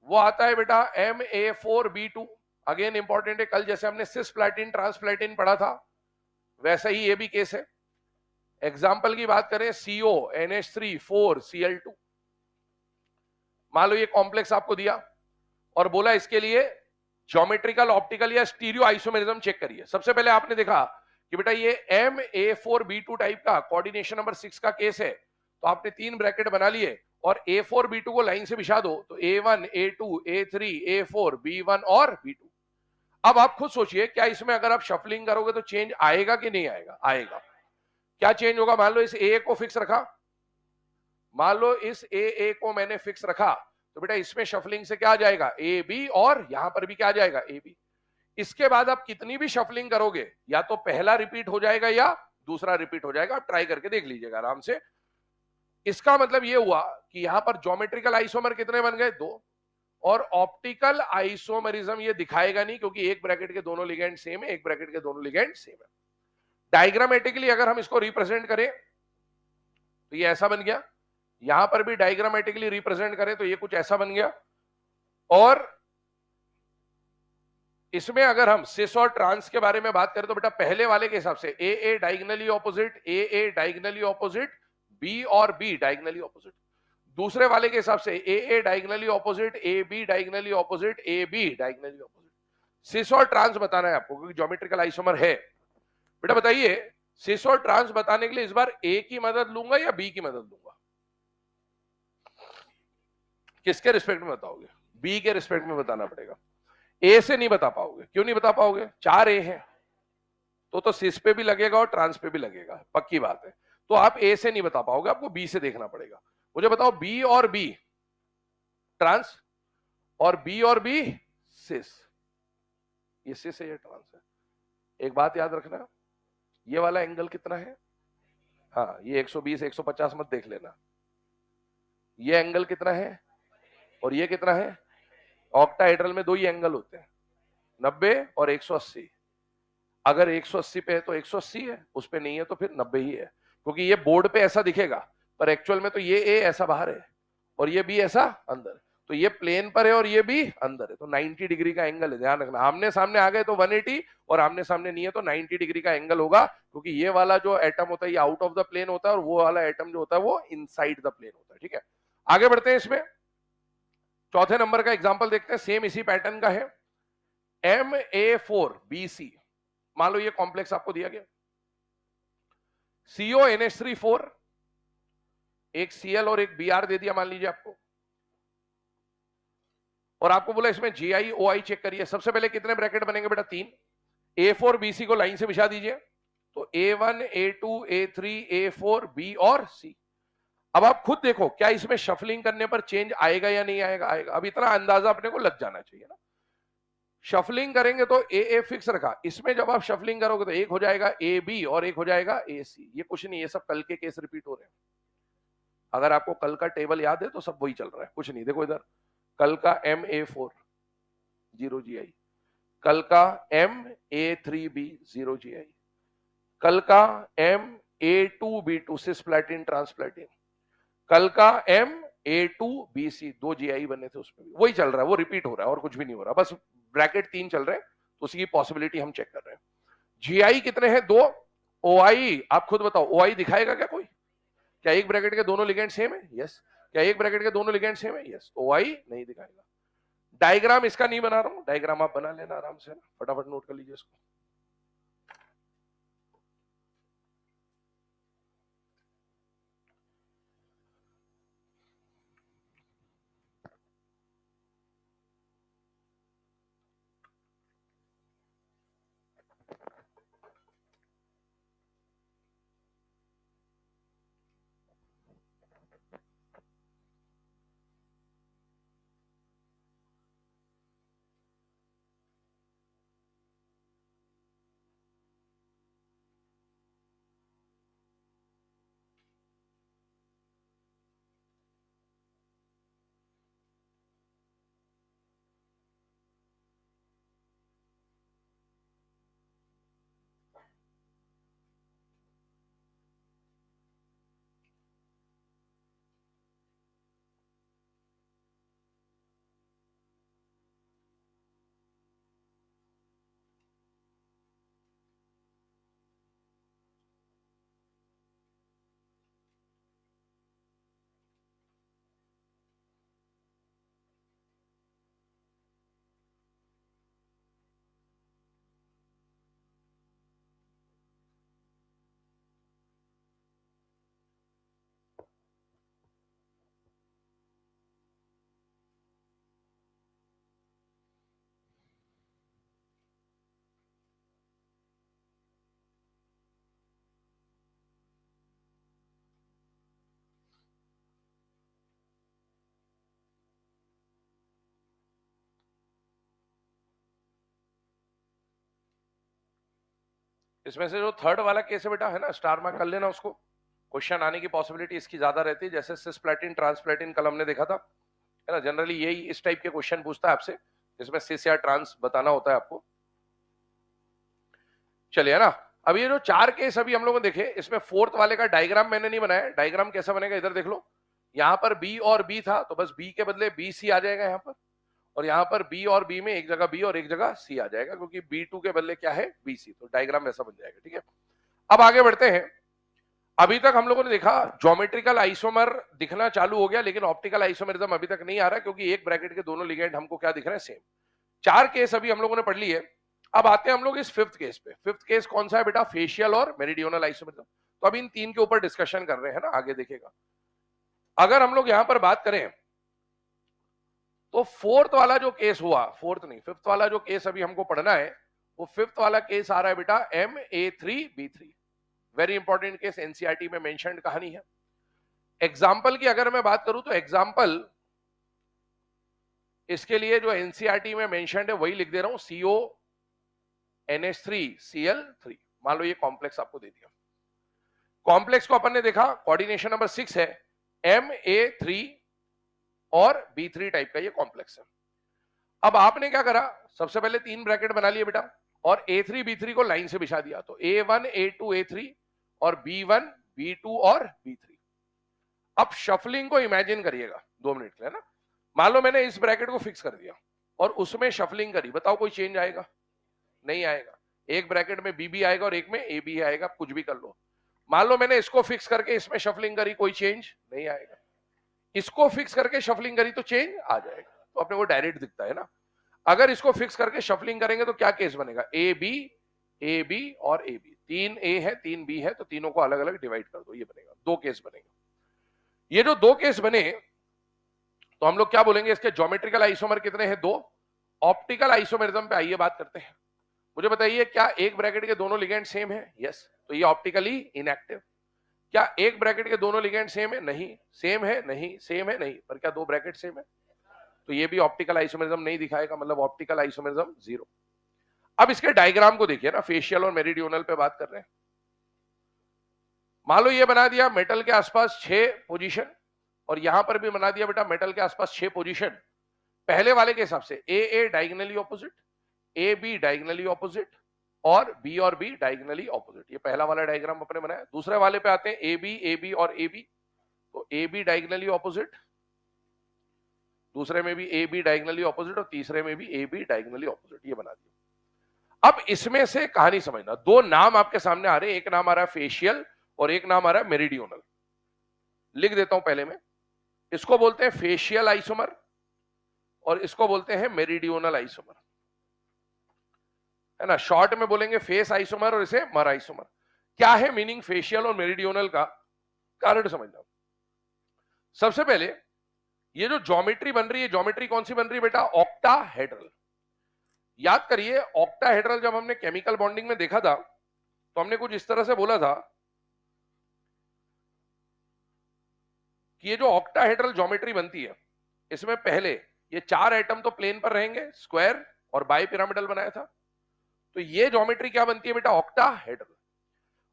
वो आता है बेटा MA4B2। अगेन इंपॉर्टेंट है, कल जैसे हमने सिस्प्लैटिन ट्रांसप्लैटिन पढ़ा था वैसा ही ये भी केस है। एग्जाम्पल की बात करें CONH3 4Cl2। मान लो ये कॉम्प्लेक्स आपको दिया और बोला इसके लिए ज्योमेट्रिकल ऑप्टिकल या स्टीरियो आइसोमेरिज्म चेक करिए। सबसे पहले आपने देखा कि बेटा ये MA4B2 टाइप का कोऑर्डिनेशन नंबर 6 का केस है, तो आपने 3 ब्रैकेट बना लिए और A4B2 को लाइन से बिछा दो तो A1 A2 A3 A4 B1 और B2। अब आप खुद सोचिए, क्या इसमें अगर आप शफलिंग करोगे तो चेंज आएगा कि नहीं आएगा, आएगा। क्या चेंज होगा, मान लो इस AA को फिक्स रखा, मान लो इस AA को मैंने फिक्स रखा, तो बेटा इसमें शफलिंग से क्या आ जाएगा, AB, और यहां पर भी क्या आ जाएगा, AB। इसके बाद आप कितनी भी शफलिंग करोगे या तो पहला रिपीट हो जाएगा या दूसरा रिपीट हो जाएगा, आप ट्राई करके देख लीजिएगा आराम से। इसका मतलब ये हुआ कि यहां पर ज्योमेट्रिकल आइसोमर कितने बन गए, 2। और ऑप्टिकल आइसोमरिज्म ये दिखाएगा नहीं, क्योंकि एक ब्रैकेट के दोनों लिगेंड सेम है, एक ब्रैकेट के दोनों लिगेंड सेम है। डायग्रामेटिकली अगर हम इसको रिप्रेजेंट करें तो ये ऐसा बन गया, यहां पर भी डायग्रामेटिकली रिप्रेजेंट करें तो ये कुछ ऐसा बन गया। और इसमें अगर हम सिस और ट्रांस के बारे में बात करें तो बेटा पहले वाले के हिसाब से AA diagonally opposite, AA diagonally opposite, B और B डायगोनली ऑपोजिट। दूसरे वाले के हिसाब से AA diagonally opposite, AB diagonally opposite, AB diagonally opposite. Cis और ट्रांस बताना है आपको, क्योंकि ज्योमेट्रिकल आइसोमर है। बेटा बताइए, सिस और ट्रांस बताने के लिए इस बार ए की मदद लूंगा या बी की मदद लूंगा? किसके रिस्पेक्ट में बताओगे? बी के रिस्पेक्ट में बताना पड़ेगा। ए से नहीं बता पाओगे। क्यों नहीं बता पाओगे? 4 ए है तो सिस पे भी लगेगा और ट्रांस पे भी लगेगा, पक्की बात है। तो आप ए से नहीं बता पाओगे, आपको बी से देखना पड़ेगा। मुझे बताओ, बी और बी ट्रांस और बी और बी सिस, ये सिस है, ये ट्रांस है। एक बात याद रखना, ये वाला एंगल कितना है? हाँ, ये 120 150 मत देख लेना। ये एंगल कितना है और ये कितना है? ऑक्टाहेड्रल में दो ही एंगल होते हैं, 90 और 180। अगर 180 पे है तो 180 है, उस पे नहीं है तो फिर 90 ही है। क्योंकि ये बोर्ड पे ऐसा दिखेगा, पर एक्चुअल में तो ये ए ऐसा बाहर है और ये बी ऐसा अंदर। तो ये प्लेन पर है और ये भी अंदर है, तो 90 डिग्री का एंगल है। ध्यान रखना, आमने सामने आ गए तो 180 और आमने सामने नहीं है तो 90 डिग्री का एंगल होगा। क्योंकि ये वाला जो एटम होता है ये आउट ऑफ द प्लेन होता है और वो वाला एटम जो होता है वो इनसाइड द प्लेन होता है। ठीक है, आगे बढ़ते हैं। इसमें चौथे नंबर का एग्जाम्पल देखते हैं, सेम इसी पैटर्न का है। MA4BC, मान लो ये कॉम्प्लेक्स आपको दिया गया, CONH3 4, एक Cl और एक Br दे दिया मान लीजिए आपको, और आपको बोला इसमें GI OI चेक करिए। सबसे पहले कितने ब्रैकेट बनेंगे बेटा? 3। A4BC को लाइन से बिछा दीजिए, तो A1 A2 A3 A4 B और C। अब आप खुद देखो, क्या इसमें शफलिंग करने पर चेंज आएगा या नहीं आएगा? आएगा। अब इतना अंदाजा अपने को लग जाना चाहिए ना। शफलिंग करेंगे तो ए फिक्स रखा, इसमें जब आप शफलिंग करोगे तो एक हो जाएगा ए बी और एक हो जाएगा ए सी। ये कुछ नहीं, ये सब कल के केस रिपीट हो रहे हैं। अगर आपको कल का टेबल याद है तो सब वही चल रहा है, कुछ नहीं। देखो इधर, कल का MA4 0 GI, कल का MA3B 0 GI, कल का MA2B2 सिस्प्लैटिन ट्रांसप्लैटिन, कल का MA2BC 2 GI बने थे, उसमें भी वही चल रहा है, वो रिपीट हो रहा है और कुछ भी नहीं हो रहा। बस ब्रैकेट 3 चल रहे हैं तो उसकी पॉसिबिलिटी हम चेक कर रहे हैं। GI कितने हैं? 2। OI आप खुद बताओ, OI दिखाएगा क्या कोई? क्या एक ब्रैकेट के दोनों लिगेंड सेम है? यस। क्या एक ब्रैकेट के दोनों लिगेंड सेम है? यस। OI नहीं दिखाएगा। डायग्राम इसका नहीं बना रहा हूं, डायग्राम आप बना लेना आराम से, फटाफट नोट कर लीजिए इसको। इसमें से जो थर्ड वाला केस है बेटा, है ना, स्टार मार्क कर लेना उसको। क्वेश्चन आने की पॉसिबिलिटी इसकी ज्यादा रहती है, जैसे सिस्प्लैटिन ट्रांसप्लैटिन कल हमने देखा था, है ना। जनरली यही इस टाइप के क्वेश्चन पूछता है आपसे, जिसमें सिस या ट्रांस बताना होता है आपको। चलिए, है ना। अब ये जो 4 केस अभी हम लोगों ने देखे, इसमें फोर्थ वाले का डायग्राम मैंने नहीं बनाया। डायग्राम कैसा बनेगा इधर देख लो। यहाँ पर बी और बी था तो बस बी के बदले बी सी आ जाएगा यहाँ पर, और यहाँ पर बी और बी में एक जगह बी और एक जगह सी आ जाएगा, क्योंकि B2 के बदले क्या है? BC। तो डायग्राम वैसा बन जाएगा। ठीक है, अब आगे बढ़ते हैं। अभी तक हम लोगों ने देखा ज्योमेट्रिकल आइसोमर दिखना चालू हो गया, लेकिन ऑप्टिकल आइसोमरिज्म अभी तक नहीं आ रहा, क्योंकि एक ब्रैकेट के दोनों लिगेंड हमको क्या दिख रहे हैं? सेम। 4 केस अभी हम लोगों ने पढ़ ली है। अब आते हैं हम लोग इस फिफ्थ केस पे। फिफ्थ केस कौन सा है बेटा? फेशियल और मेरिडियोनल आइसोमेरिज्म। तो अब इन तीन के ऊपर डिस्कशन कर रहे हैं ना, आगे देखेगा। अगर हम लोग यहां पर बात करें तो फोर्थ वाला जो केस हुआ, फोर्थ नहीं फिफ्थ वाला जो केस अभी हमको पढ़ना है, वो फिफ्थ वाला केस आ रहा है बेटा MA3B3। Very important case, NCERT में मेंशन्ड कहानी है। एग्जाम्पल की अगर मैं बात करूं तो एग्जाम्पल इसके लिए जो एनसीईआरटी में मेंशन्ड है वही लिख दे रहा हूं, CONH3Cl3। मान लो ये कॉम्प्लेक्स आपको दे दिया। कॉम्प्लेक्स को अपन ने देखा, कोऑर्डिनेशन नंबर 6 है, MA3 और B3 टाइप का ये कॉम्प्लेक्स है। अब आपने क्या करा, सबसे पहले 3 ब्रैकेट बना लिए बेटा, और A3 B3 को लाइन से बिछा दिया। तो A1 A2 A3 और B1 B2 और B3। अब शफलिंग को इमेजिन करिएगा 2 मिनट के लिए ना। मान लो मैंने इस ब्रैकेट को फिक्स कर दिया और उसमें शफलिंग करी, बताओ कोई चेंज आएगा? नहीं आएगा। एक ब्रैकेट में BB आएगा और एक में AB आएगा, कुछ भी कर लो। मान लो मैंने इसको फिक्स करके इसमें शफलिंग करी, कोई चेंज नहीं आएगा। इसको फिक्स करके शफलिंग करी तो चेंज आ जाएगा। तो अपने को डायरेक्ट दिखता है ना। अगर इसको फिक्स करके शफलिंग करेंगे तो क्या केस बनेगा? AB और AB। 3 A है 3 B है, तो तीनों को अलग अलग डिवाइड कर दो, ये बनेगा। 2 केस बनेगा। ये जो 2 केस बने तो हम लोग क्या बोलेंगे, इसके ज्योमेट्रिकल आइसोमर कितने हैं? 2। ऑप्टिकल आइसोमेरिज्म पे आइए बात करते हैं। मुझे बताइए, क्या एक ब्रैकेट के दोनों लिगेंड सेम है? यस। तो ये ऑप्टिकली इनएक्टिव। क्या एक ब्रैकेट के दोनों लिगेंड सेम है? नहीं। सेम है? नहीं। सेम है? नहीं। पर क्या 2 ब्रैकेट सेम है? तो ये भी ऑप्टिकल आइसोमेरिज्म नहीं दिखाएगा, मतलब ऑप्टिकल आइसोमेरिज्म 0। अब इसके डायग्राम को देखिए ना, फेशियल और मेरिडियोनल पे बात कर रहे हैं। मान लो ये बना दिया मेटल के आसपास 6 पोजीशन, और यहां पर भी बना दिया बेटा मेटल के आसपास 6 पोजीशन। पहले वाले के हिसाब से A diagonally opposite, AB diagonally opposite और B डायगोनली ऑपोजिट। ये पहला वाला डायग्राम अपने बनाया। दूसरे वाले पे आते हैं AB और AB। तो AB डायगोनली ऑपोजिट, दूसरे में भी AB डायगोनली ऑपोजिट और तीसरे में भी AB डायगोनली ऑपोजिट। ये बना दिया। अब इसमें से कहानी समझना, 2 नाम आपके सामने आ रहे हैं। एक नाम आ रहा है फेशियल और एक नाम आ रहा है मेरिडियोनल। लिख देता हूं पहले में। इसको बोलते हैं फेशियल आइसोमर और इसको बोलते हैं मेरिडियोनल आइसोमर, है ना। शॉर्ट में बोलेंगे फेस आइसोमर और इसे मर आइसोमर। क्या है मीनिंग फेशियल और मेरिडियोनल का, कारण समझना। सबसे पहले ये जो ज्योमेट्री बन रही है, ज्योमेट्री कौन सी बन रही है बेटा? ऑक्टाहेड्रल। याद करिए, ऑक्टाहेड्रल जब हमने केमिकल बॉन्डिंग में देखा था तो हमने कुछ इस तरह से बोला था कि ये जो ऑक्टाहेड्रल ज्योमेट्री बनती है, इसमें पहले ये 4 एटम तो प्लेन पर रहेंगे, स्क्वायर और बाई पिरामिडल बनाया था। तो ये ज्योमेट्री क्या बनती है बेटा? ऑक्टाहेड्रल।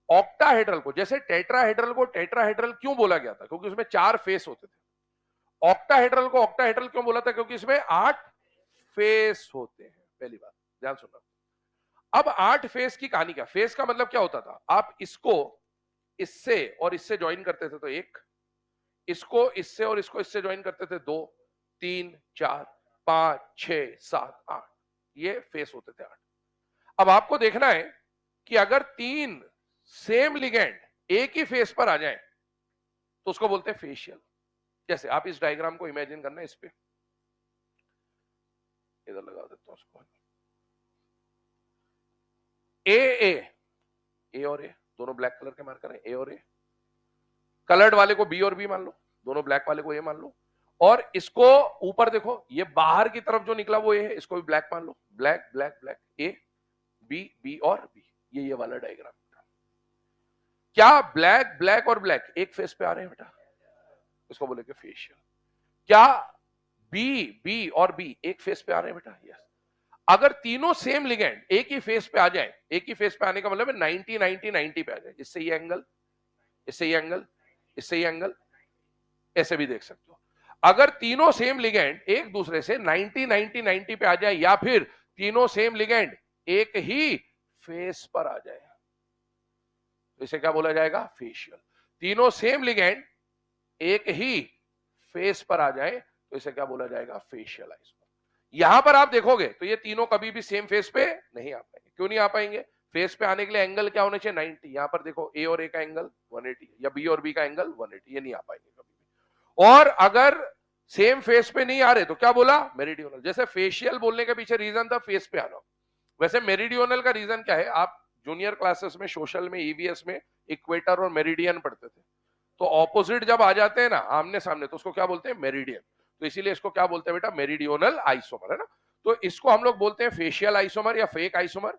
ऑक्टाहेड्रल को, जैसे टेट्राहेड्रल को टेट्राहेड्रल क्यों बोला गया था? क्योंकि उसमें 4 फेस होते थे। ऑक्टाहेड्रल को ऑक्टाहेड्रल क्यों बोला था? क्योंकि इसमें 8 फेस होते हैं। पहली बात ध्यान सुनना। अब 8 फेस की कहानी क्या? फेस का मतलब क्या होता था? आप इसको इससे और इससे ज्वाइन करते थे तो 1, इसको इससे और इसको इससे ज्वाइन करते थे 2, 3, 4, 5, 6, 7, 8। ये फेस होते थे 8। अब आपको देखना है कि अगर 3 सेम लिगेंड एक ही फेस पर आ जाए तो उसको बोलते हैं फेशियल। जैसे आप इस डायग्राम को इमेजिन करना, इस पे इधर लगा देता हूं उसको। ए और ए दोनों ब्लैक कलर के मार्कर हैं, ए और ए। कलर्ड वाले को बी और बी मान लो, दोनों ब्लैक वाले को ए मान लो। और इसको ऊपर देखो, ये बाहर की तरफ जो निकला वो ए है, इसको भी ब्लैक मान लो। Black black black, A B B और बी। ये वाला डायग्राम। क्या ब्लैक ब्लैक और ब्लैक एक फेस पे आ रहे हैं बेटा? इसको बोलेंगे फेशियल। क्या बी बी और बी एक फेस पे आ रहे हैं बेटा? यस। अगर तीनों सेम लिगेंड एक ही फेस पे आ जाए, एक ही फेस पे आने का मतलब है 90 90 90 पे आ जाए। इससे ये एंगल, इससे ये एंगल, इससे ये एंगल, ऐसे भी देख सकते हो। अगर तीनों सेम लिगेंड एक दूसरे से 90 90 90 पे आ जाए, या फिर तीनों सेम लिगेंड एक ही फेस पर आ जाए, तो इसे क्या बोला जाएगा? फेशियल। तीनों सेम लिगेंड एक ही फेस पर आ जाए तो इसे क्या बोला जाएगा? Facial isomer. यहां पर आप देखोगे तो ये तीनों कभी भी सेम फेस पे नहीं आ पाएंगे। क्यों नहीं आ पाएंगे? फेस पे आने के लिए एंगल क्या होना चाहिए? 90। यहां पर देखो, ए और ए का एंगल 180 या बी और बी का एंगल 180। ये नहीं आ पाएंगे कभी भी। और अगर सेम फेस पे नहीं आ रहे तो क्या बोला? मेरिडियोनल। जैसे फेशियल बोलने के पीछे रीजन था फेस पे आना, वैसे मेरिडियोनल का रीजन क्या है, आप जूनियर क्लासेस में सोशल में ईवीएस में इक्वेटर और मेरिडियन पढ़ते थे, तो ऑपोजिट जब आ जाते हैं ना आमने सामने तो उसको क्या बोलते हैं, मेरिडियन। तो इसीलिए इसको क्या बोलते हैं बेटा, मेरिडियोनल आइसोमर, है ना। तो इसको हम लोग बोलते हैं फेशियल आइसोमर या फेक आइसोमर,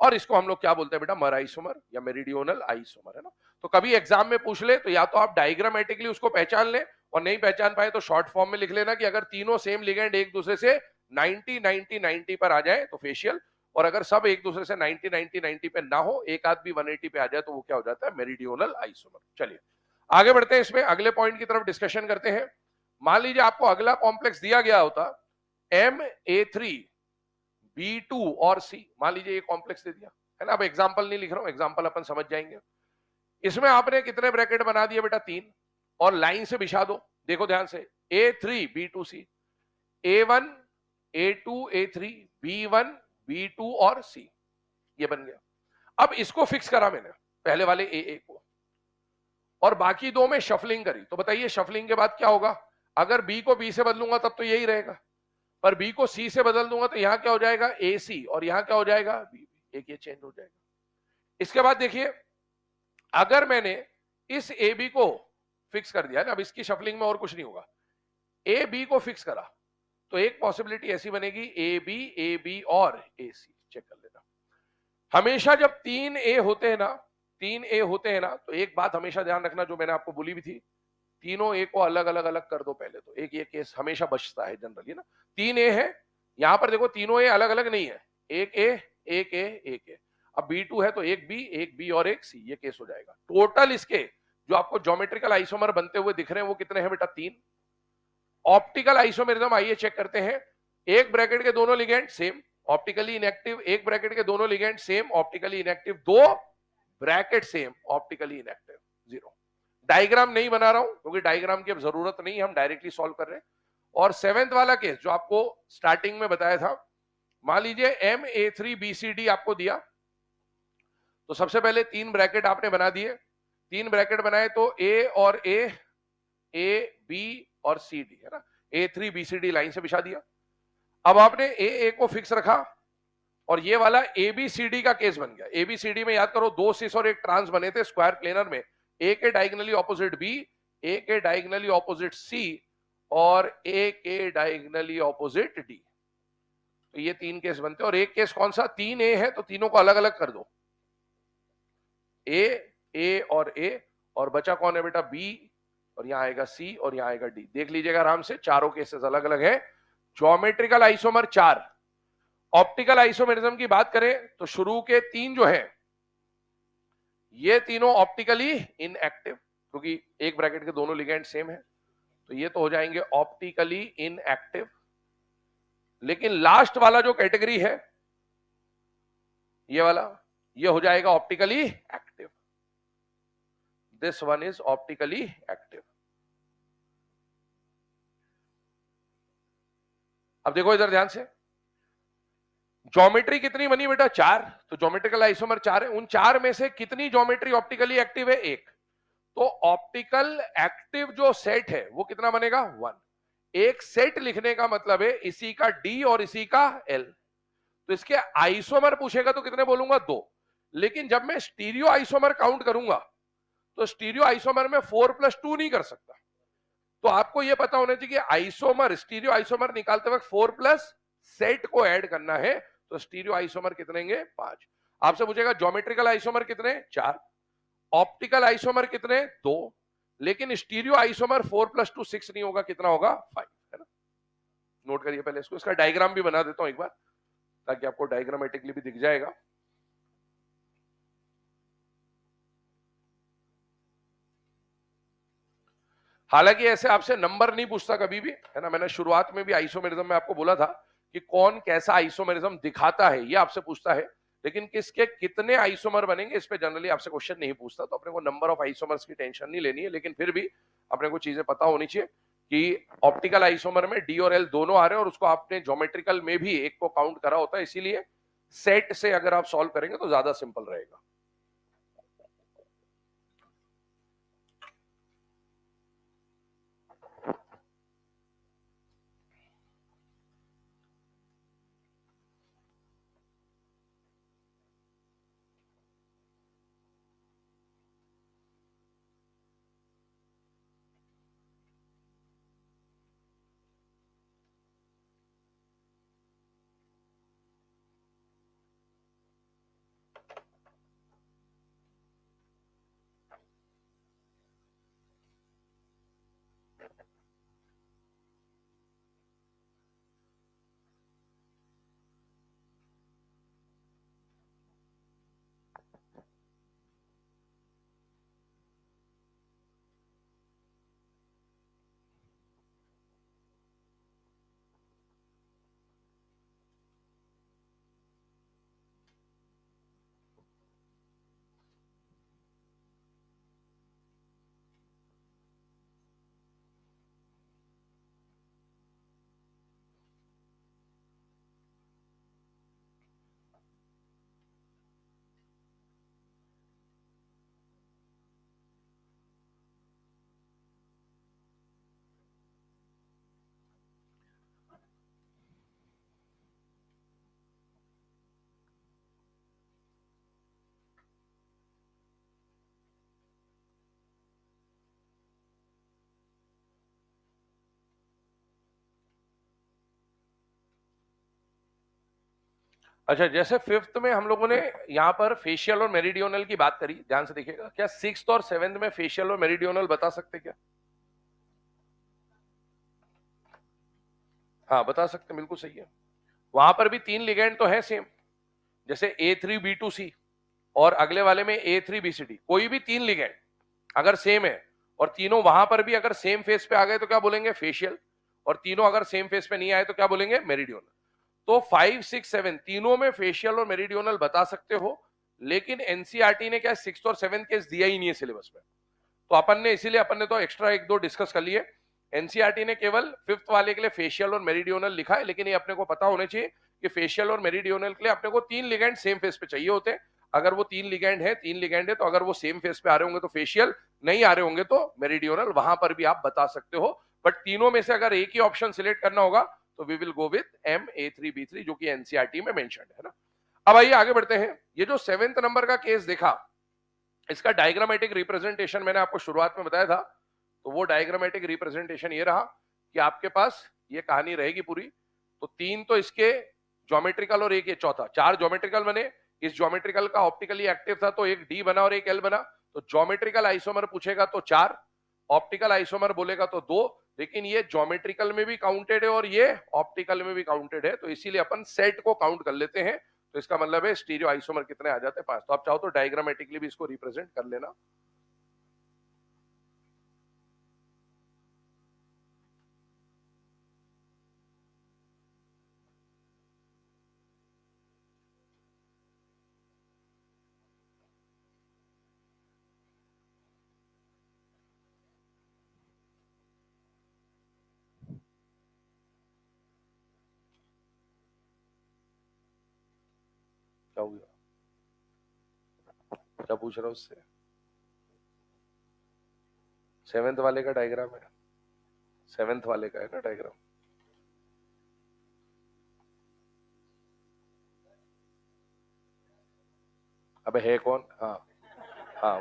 और इसको हम लोग क्या बोलते हैं बेटा, मर आइसोमर या मेरिडियोनल आइसोमर, है ना। तो कभी एग्जाम में पूछ ले तो या तो आप डायग्रामेटिकली उसको पहचान ले, और नहीं पहचान पाए तो शॉर्ट फॉर्म में लिख लेना कि अगर तीनों सेम लिगेंड एक दूसरे से 90 90 90 पर आ जाए तो फेशियल, और अगर सब एक दूसरे से 90 90 90 पे ना हो, एक आध भी 180 पे आ जाए तो वो क्या हो जाता है, मेरिडियोनल आइसोमर। चलिए आगे बढ़ते हैं, इसमें अगले पॉइंट की तरफ डिस्कशन करते हैं। मान लीजिए आपको अगला कॉम्प्लेक्स दिया गया होता MA3 B2 और C, मान लीजिए ये कॉम्प्लेक्स दे दिया, है ना। अब एग्जांपल नहीं लिख रहा हूं, एग्जांपल अपन समझ जाएंगे। इसमें आपने कितने ब्रैकेट बना दिए बेटा, 3, और लाइन से बिछा दो। देखो ध्यान से, A3 B2 C, A1 A2 A3 B1 B2 और C, ये बन गया। अब इसको फिक्स करा मैंने पहले वाले AA को, और बाकी दो में शफलिंग करी। तो बताइए शफलिंग के बाद क्या होगा, अगर B को B से बदलूंगा तब तो यही रहेगा, पर B को C से बदल दूंगा तो यहां क्या हो जाएगा, AC, और यहां क्या हो जाएगा, B, एक ये चेंज हो जाएगा। इसके बाद देखिए, अगर मैंने इस ए बी को फिक्स कर दिया ना, अब इसकी शफलिंग में और कुछ नहीं होगा, ए बी को फिक्स करा तो एक पॉसिबिलिटी ऐसी बनेगी, ए बी और ए सी। चेक कर लेना, हमेशा जब 3 ए होते हैं ना, 3 ए होते हैं ना, तो एक बात हमेशा ध्यान रखना जो मैंने आपको बोली भी थी, तीनों ए को अलग अलग अलग कर दो पहले, तो एक ये केस हमेशा बचता है जनरली ना। 3 ए है, यहां पर देखो तीनों ए अलग अलग नहीं है, एक ए एक ए एक ए। अब B2 है तो एक बी और एक सी, ये केस हो जाएगा। टोटल इसके जो आपको ज्योमेट्रिकल आइसोमर बनते हुए दिख रहे हैं वो कितने हैं बेटा, 3। ऑप्टिकल आइसोमेरिज्म आइए चेक करते हैं। एक ब्रैकेट के दोनों लिगेंड सेम ऑप्टिकली इनएक्टिव, एक ब्रैकेट के दोनों लिगेंड सेम ऑप्टिकली इनएक्टिव, दो bracket same optically inactive, 0। Diagram नहीं बना रहा हूं क्योंकि डायग्राम की अब जरूरत नहीं है, हम डायरेक्टली सॉल्व कर रहे हैं। और 7th वाला केस जो आपको स्टार्टिंग में बताया था, मान लीजिए MA3BCD आपको दिया, तो सबसे पहले 3 ब्रैकेट आपने बना दिए, 3 ब्रैकेट बनाए तो ए बी और सी डी, है ना। A3BCD लाइन से बिछा दिया। अब आपने ए को फिक्स रखा, और ये वाला ABCD का केस बन गया। ABCD में याद करो 2 सिस और एक ट्रांस बने थे स्क्वायर प्लेनर में, ए के डायगनली ऑपोजिट बी, ए के डायगनली ऑपोजिट सी, और ए के डायगनली ऑपोजिट डी। तो ये 3 केस बनते हैं, और एक केस कौन सा, 3A है तो तीनों को अलग अलग कर दो, ए और ए, और बचा कौन है बेटा, बी, और यहां आएगा सी और यहां आएगा डी। देख लीजिएगा आराम से, चारों केसेस अलग अलग है। Geometrical isomer 4। ऑप्टिकल आइसोमेरिज्म की बात करें तो शुरू के 3 जो है ये तीनों ऑप्टिकली इनएक्टिव, क्योंकि एक ब्रैकेट के दोनों लिगेंड सेम है, तो ये तो हो जाएंगे ऑप्टिकली इनएक्टिव। लेकिन लास्ट वाला जो कैटेगरी है ये वाला, ये हो जाएगा optically active. This one is optically active. अब देखो इधर ध्यान से, ज्योमेट्री कितनी बनी बेटा, 4। तो ज्योमेट्रिकल आइसोमर 4 है, उन 4 में से कितनी ज्योमेट्री ऑप्टिकली एक्टिव है, 1। तो ऑप्टिकल एक्टिव जो सेट है वो कितना बनेगा, 1। एक सेट लिखने का मतलब है इसी का डी और इसी का एल। तो इसके आइसोमर पूछेगा तो कितने बोलूंगा, 2। लेकिन जब मैं स्टीरियो आइसोमर काउंट करूंगा तो स्टीरियो आइसोमर में 4+2 नहीं कर सकता। तो आपको यह पता होना चाहिए कि आइसोमर, स्टीरियो आइसोमर निकालते वक्त 4 प्लस सेट को ऐड करना है। तो स्टीरियो आइसोमर कितने होंगे, 5। आपसे पूछेगा ज्योमेट्रिकल आइसोमर कितने, 4। ऑप्टिकल आइसोमर कितने, 2। लेकिन स्टीरियो आइसोमर 4+2 6 नहीं होगा, कितना होगा, 5, है ना। नोट करिए पहले इसको, इसका डायग्राम भी बना देता हूं एक बार ताकि आपको डायग्रामेटिकली भी दिख जाएगा। हालांकि ऐसे आपसे नंबर नहीं पूछता कभी भी, है ना। मैंने शुरुआत में भी आइसोमेरिज्म में आपको बोला था कि कौन कैसा आइसोमेरिज्म दिखाता है, ये आपसे पूछता है। लेकिन किसके कितने आइसोमर बनेंगे इस पे जनरली आपसे क्वेश्चन नहीं पूछता, तो अपने को नंबर ऑफ आइसोमर्स की टेंशन नहीं लेनी है। लेकिन फिर भी अपने को चीजें पता होनी चाहिए कि ऑप्टिकल आइसोमर में डी और एल दोनों आ रहे हैं, और उसको आपने ज्योमेट्रिकल में भी एक को काउंट करा होता है, इसीलिए सेट से अगर आप सॉल्व करेंगे तो ज्यादा सिंपल रहेगा। अच्छा, जैसे फिफ्थ में हम लोगों ने यहाँ पर फेशियल और मेरिडियोनल की बात करी, ध्यान से देखिएगा, क्या सिक्स्थ और सेवेंथ में फेशियल और मेरिडियोनल बता सकते क्या? हाँ बता सकते, बिल्कुल सही है। वहां पर भी तीन लिगेंड तो है सेम, जैसे A3B2C और अगले वाले में A3BCD, कोई भी तीन लिगेंड अगर सेम है और तीनों वहां पर भी अगर सेम फेस पे आ गए तो क्या बोलेंगे? फेशियल। और तीनों अगर सेम फेस पे नहीं आए तो क्या बोलेंगे? मेरिडियोनल। तो 5, 6, 7 तीनों में फेशियल और मेरिडियोनल बता सकते हो, लेकिन एनसीईआरटी ने क्या सिक्स और सेवेंथ केस दिया ही नहीं है सिलेबस में। तो अपन ने इसीलिए अपन ने तो एक्स्ट्रा एक दो डिस्कस कर लिए। एनसीईआरटी ने केवल फिफ्थ वाले के लिए फेशियल और मेरिडियोनल लिखा है, लेकिन ये अपने को पता होने चाहिए कि फेशियल और मेरिडियोनल के लिए अपने को तीन लिगेंड सेम फेस पे चाहिए होते हैं। अगर वो तीन लिगेंड है तो अगर वो सेम फेस पे आ रहे होंगे तो फेशियल, नहीं आ रहे होंगे तो मेरिडियोनल, वहां पर भी आप बता सकते हो। बट तीनों में से अगर एक ही ऑप्शन सिलेक्ट करना होगा तो we will go with MA3B3 जो कि एनसीईआरटी में मेंशन है ना। अब आइए आगे बढ़ते हैं। ये जो सेवेंथ नंबर का केस देखा, इसका डायग्रामेटिक रिप्रेजेंटेशन मैंने आपको शुरुआत में बताया था। तो वो डायग्रामेटिक रिप्रेजेंटेशन ये रहा कि आपके पास ये कहानी रहेगी पूरी। तो तीन तो इसके ज्योमेट्रिकल और एक ये चौथा, चार ज्योमेट्रिकल बने। इस ज्योमेट्रिकल का ऑप्टिकली एक्टिव था तो एक डी बना और एक एल बना। तो ज्योमेट्रिकल आइसोमर पूछेगा तो चार, ऑप्टिकल आइसोमर बोलेगा तो दो। लेकिन ये ज्योमेट्रिकल में भी काउंटेड है और ये ऑप्टिकल में भी काउंटेड है, तो इसीलिए अपन सेट को काउंट कर लेते हैं। तो इसका मतलब है स्टीरियो आइसोमर कितने आ जाते हैं? पांच। तो आप चाहो तो डायग्रामेटिकली भी इसको रिप्रेजेंट कर लेना। क्या हो गया? क्या पूछ रहा हूँ उससे? सेवेंथ वाले का डायग्राम है, सेवेंथ वाले का है ना डायग्राम। अबे है कौन? हाँ हाँ,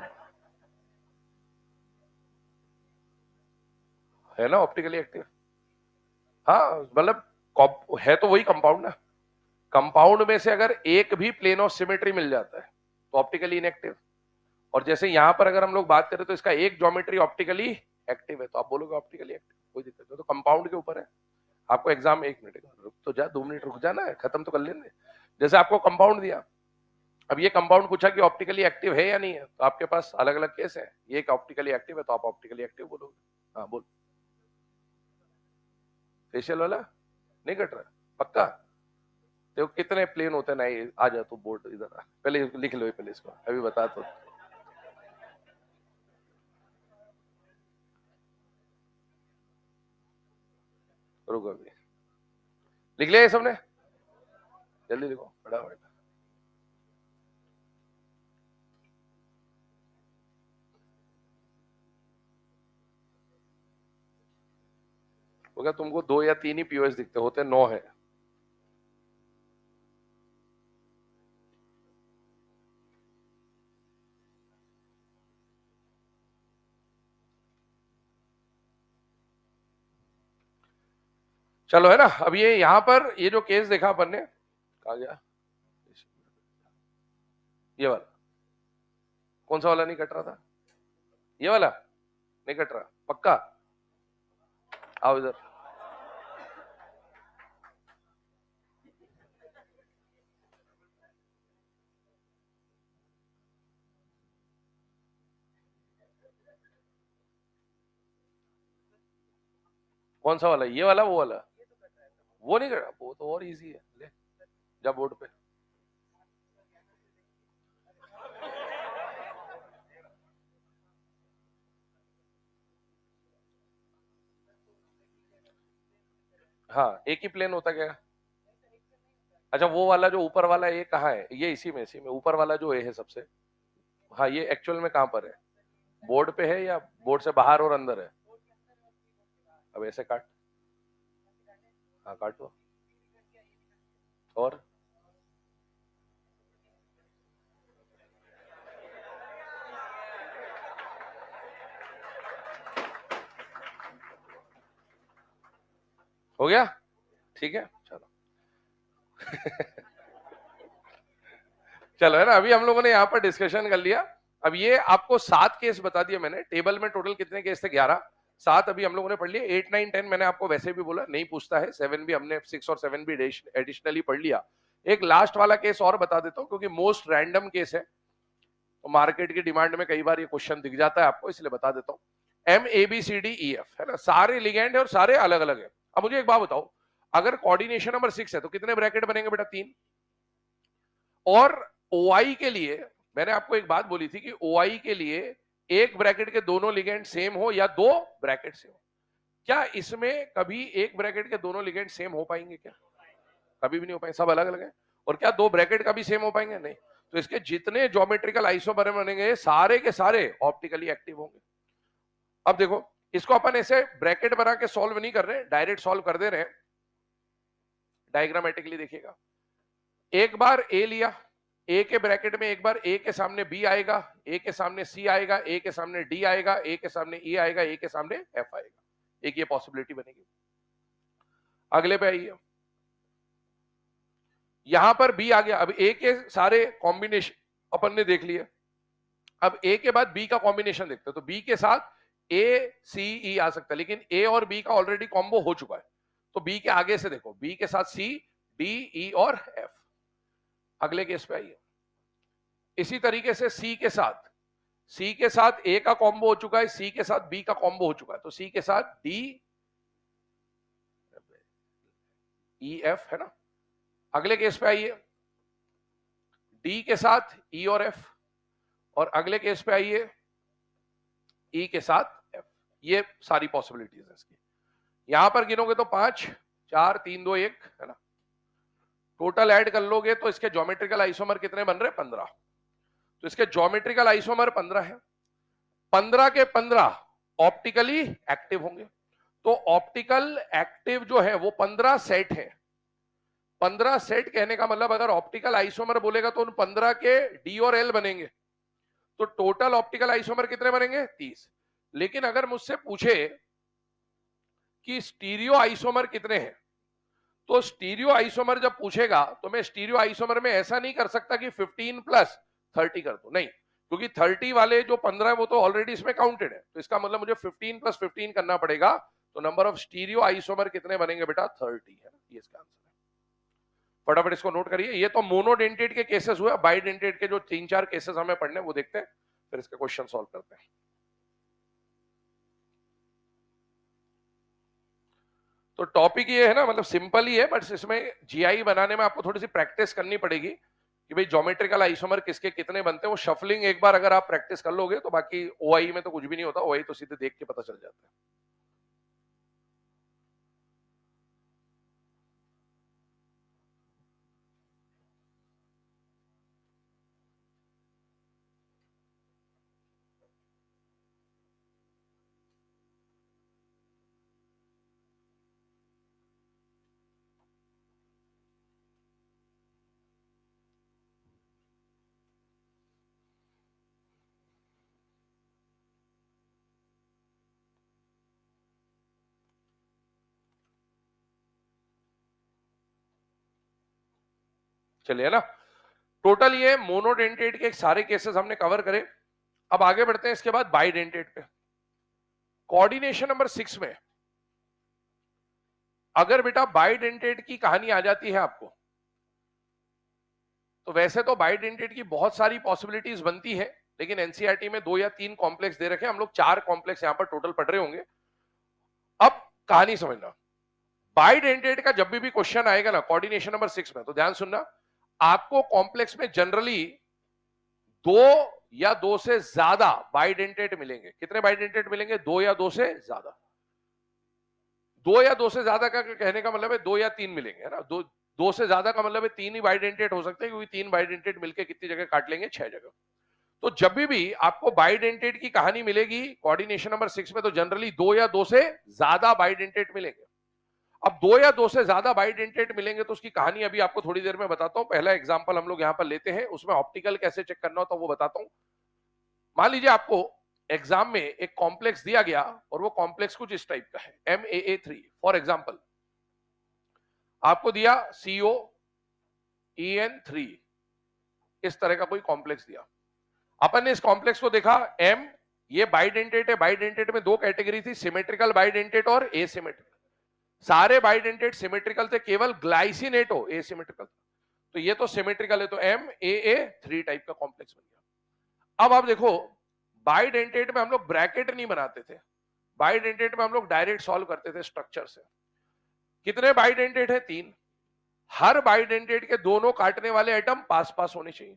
है ना ऑप्टिकली एक्टिव। हाँ मतलब है तो वही कंपाउंड ना। कंपाउंड में से अगर एक भी प्लेन ऑफ सिमेट्री मिल जाता है तो ऑप्टिकली इनएक्टिव। और जैसे यहां पर अगर हम लोग बात करें तो इसका एक ज्योमेट्री ऑप्टिकली एक्टिव है, तो आप बोलोगे ऑप्टिकली एक्टिव, कोई दिक्कत नहीं। तो कंपाउंड के ऊपर है। आपको एग्जाम, एक मिनट रुक तो जा, 2 मिनट रुक जाना है, खत्म तो कर लेंगे। जैसे आपको कंपाउंड दिया, अब ये कंपाउंड पूछा कि ऑप्टिकली एक्टिव है या नहीं है, तो आपके पास अलग अलग केस है। ये ऑप्टिकली एक्टिव है तो आप ऑप्टिकली एक्टिव बोलोगे। हाँ बोल। फेशियल वाला नहीं कट रहा? पक्का? तो कितने प्लेन होते हैं? नहीं आ जा, तू बोर्ड इधर आ, पहले लिख लो पहले इसको, अभी बता तो। रुको अभी लिख लिया ये सबने? जल्दी लिखो फटाफट। वो क्या तुमको दो या तीन ही पीओएस दिखते होते? नौ है। चलो है ना। अब ये यहां पर ये जो केस देखा अपन ने, कहा गया ये वाला, कौन सा वाला नहीं कट रहा था? ये वाला नहीं कट रहा पक्का? आओ इधर। कौन सा वाला? ये वाला वो वाला? वो नहीं कट रहा, वो तो और इजी है, ले जा बोर्ड पे। हाँ एक ही प्लेन होता क्या? अच्छा वो वाला जो ऊपर वाला ये कहाँ है? ये इसी में ऊपर वाला जो है सबसे। हाँ ये एक्चुअल में कहाँ पर है? बोर्ड पे है या बोर्ड से बाहर और अंदर है? अब ऐसे काट। हाँ काटो। और हो गया? ठीक है चलो। चलो है ना, अभी हम लोगों ने यहाँ पर डिस्कशन कर लिया। अब ये आपको 7 केस बता दिए मैंने, टेबल में टोटल कितने केस थे, 11। 7 अभी हम लोगों ने पढ़ लिए। 8, 9, 10 मैंने आपको वैसे भी बोला नहीं पूछता है, 7 भी हमने 6 और 7 भी एडिशनली पढ़ लिया। एक लास्ट वाला केस और बता देता हूँ क्योंकि मोस्ट रैंडम केस है, तो मार्केट की डिमांड में कई बार ये क्वेश्चन दिख जाता है आपको, इसलिए बता देता हूँ। MABCDEF है ना, सारे लिगेंड है और सारे अलग अलग है। अब मुझे एक बात बताओ, अगर कोऑर्डिनेशन नंबर 6 है तो कितने ब्रैकेट बनेंगे बेटा, 3। और OI के लिए मैंने आपको एक बात बोली थी कि OI के लिए एक ब्रैकेट के दोनों लिगेंड सेम हो या दो ब्रैकेट सेम हो। क्या इसमें कभी एक ब्रैकेट के दोनों लिगेंड सेम हो पाएंगे क्या? कभी भी नहीं हो पाएंगे, सब अलग अलग है। और क्या दो ब्रैकेट का भी सेम हो पाएंगे? नहीं। तो इसके जितने ज्योमेट्रिकल आइसोमर बनेंगे सारे के सारे ऑप्टिकली एक्टिव होंगे। अब देखो, इसको अपन ऐसे ब्रैकेट बना के सॉल्व नहीं कर रहे, डायरेक्ट सॉल्व कर दे रहे हैं। डायग्रामेटिकली देखिएगा, एक बार ए लिया, ए के ब्रैकेट में एक बार ए के सामने बी आएगा, ए के सामने सी आएगा, ए के सामने डी आएगा, ए के सामने ई आएगा, ए के सामने एफ आएगा। एक ये पॉसिबिलिटी बनेगी। अगले पे आइए, यहां पर बी आ गया। अब ए के सारे कॉम्बिनेशन अपन ने देख लिए, अब ए के बाद बी का कॉम्बिनेशन देखते हैं। तो बी के साथ ए सी ई आ सकता है, लेकिन ए और बी का ऑलरेडी कॉम्बो हो चुका है। तो बी के आगे से देखो, बी के साथ सी, डी, ई और एफ। अगले केस पे आइए, इसी तरीके से सी के साथ ए का कॉम्बो हो चुका है, सी के साथ बी का कॉम्बो हो चुका है, तो सी के साथ डी ई एफ है ना। अगले केस पे आइए, डी के साथ ई और एफ, और अगले केस पे आइए ई के साथ एफ। ये सारी पॉसिबिलिटीज है इसकी। यहां पर गिनोगे तो 5, 4, 3, 2, 1 है ना। टोटल ऐड कर लोगे तो इसके ज्योमेट्रिकल आइसोमर कितने बन रहे? 15। तो इसके ज्योमेट्रिकल आइसोमर 15 है। 15 के 15 ऑप्टिकली एक्टिव होंगे। तो ऑप्टिकल एक्टिव जो है वो 15 सेट है। 15 सेट कहने का मतलब अगर ऑप्टिकल आइसोमर बोलेगा तो उन 15 के डी और एल बनेंगे। तो टोटल ऑप्टिकल आइसोमर कितने बनेंगे? 30। लेकिन अगर मुझसे पूछे कि स्टीरियो आइसोमर कितने हैं, तो स्टीरियो आइसोमर जब पूछेगा तो मैं स्टीरियो आइसोमर में ऐसा नहीं कर सकता कि 15 प्लस 30 कर दो, नहीं, क्योंकि 30 वाले जो 15 है वो तो ऑलरेडी इसमें काउंटेड है। तो इसका मतलब मुझे 15 प्लस 15 करना पड़ेगा। तो नंबर ऑफ स्टीरियो आइसोमर कितने बनेंगे बेटा? 30 है। ये इसका आंसर है। फटाफट इसको नोट करिए। ये तो मोनोडेंटेट के केसेस हुए, बाइडेंटेट के जो 3-4 केसेस हमें पढ़ने वो देखते हैं, फिर इसका क्वेश्चन सॉल्व करते हैं। तो टॉपिक ये है ना, मतलब सिंपल ही है, बट इसमें जीआई बनाने में आपको थोड़ी सी प्रैक्टिस करनी पड़ेगी कि भाई ज्योमेट्रिकल आइसोमर किसके कितने बनते हैं। वो शफलिंग एक बार अगर आप प्रैक्टिस कर लोगे तो बाकी ओआई में तो कुछ भी नहीं होता, ओआई तो सीधे देख के पता चल जाता है। चलिए ना, टोटल ये मोनोडेंटेट के सारे केसेस हमने कवर करे। अब आगे बढ़ते हैं इसके बाद बाइडेंटेट पे। कोऑर्डिनेशन नंबर 6 में अगर बेटा बाइडेंटेट की कहानी आ जाती है आपको, तो वैसे तो बाइडेंटेट की बहुत सारी पॉसिबिलिटीज बनती है, लेकिन एनसीईआरटी में 2 या 3 कॉम्प्लेक्स दे रखे हैं, हम लोग 4 कॉम्प्लेक्स यहां पर टोटल पढ़ रहे होंगे। अब कहानी समझना, बाइडेंटेट का जब भी क्वेश्चन आएगा ना कोऑर्डिनेशन नंबर 6 में, तो ध्यान सुनना, आपको कॉम्प्लेक्स में जनरली 2 या 2 से ज्यादा बाइडेंटेट मिलेंगे। कितने बाइडेंटेट मिलेंगे? 2 या 2 से ज्यादा। 2 या 2 से ज्यादा का कहने का मतलब है 2 या 3 मिलेंगे, है ना। 2 से ज्यादा का मतलब है 3 ही बाइडेंटेट हो सकते हैं, क्योंकि 3 बाइडेंटेट मिलकर कितनी जगह काट लेंगे? 6 जगह। तो जब भी आपको बाइडेंटेट की कहानी मिलेगी कोऑर्डिनेशन नंबर 6 में, तो जनरली 2 या 2 से ज्यादा बाइडेंटेट मिलेंगे। अब 2 या 2 से ज्यादा बाइडेंटेट मिलेंगे तो उसकी कहानी अभी आपको थोड़ी देर में बताता हूं। पहला एग्जांपल हम लोग यहां पर लेते हैं, उसमें ऑप्टिकल कैसे चेक करना होता है वो बताता हूं। मान लीजिए आपको एग्जाम में एक कॉम्प्लेक्स दिया गया और वो कॉम्प्लेक्स कुछ इस टाइप का है, MAA3 फॉर एग्जांपल। आपको दिया CO EN3 इस तरह का कोई कॉम्प्लेक्स दिया, अपन ने इस कॉम्प्लेक्स को देखा एम, ये बाइडेंटेट है, बाइडेंटेट में दो कैटेगरी थी, सिमेट्रिकल बाइडेंटेट और एसिमेट्रिकल। सारे बाइडेंटेट सिमेट्रिकल थे, केवल ग्लाइसिनेटो एसिमेट्रिकल। तो ये तो सिमेट्रिकल है, तो एम ए 3 टाइप का कॉम्प्लेक्स बन गया। अब आप देखो बाइडेंटेट में हम लोग ब्रैकेट नहीं बनाते थे, बाइडेंटेट में हम लोग डायरेक्ट सॉल्व करते थे स्ट्रक्चर से। कितने बाइडेंटेट है? 3। हर बाइडेंटेट के दोनों काटने वाले एटम पास पास होने चाहिए।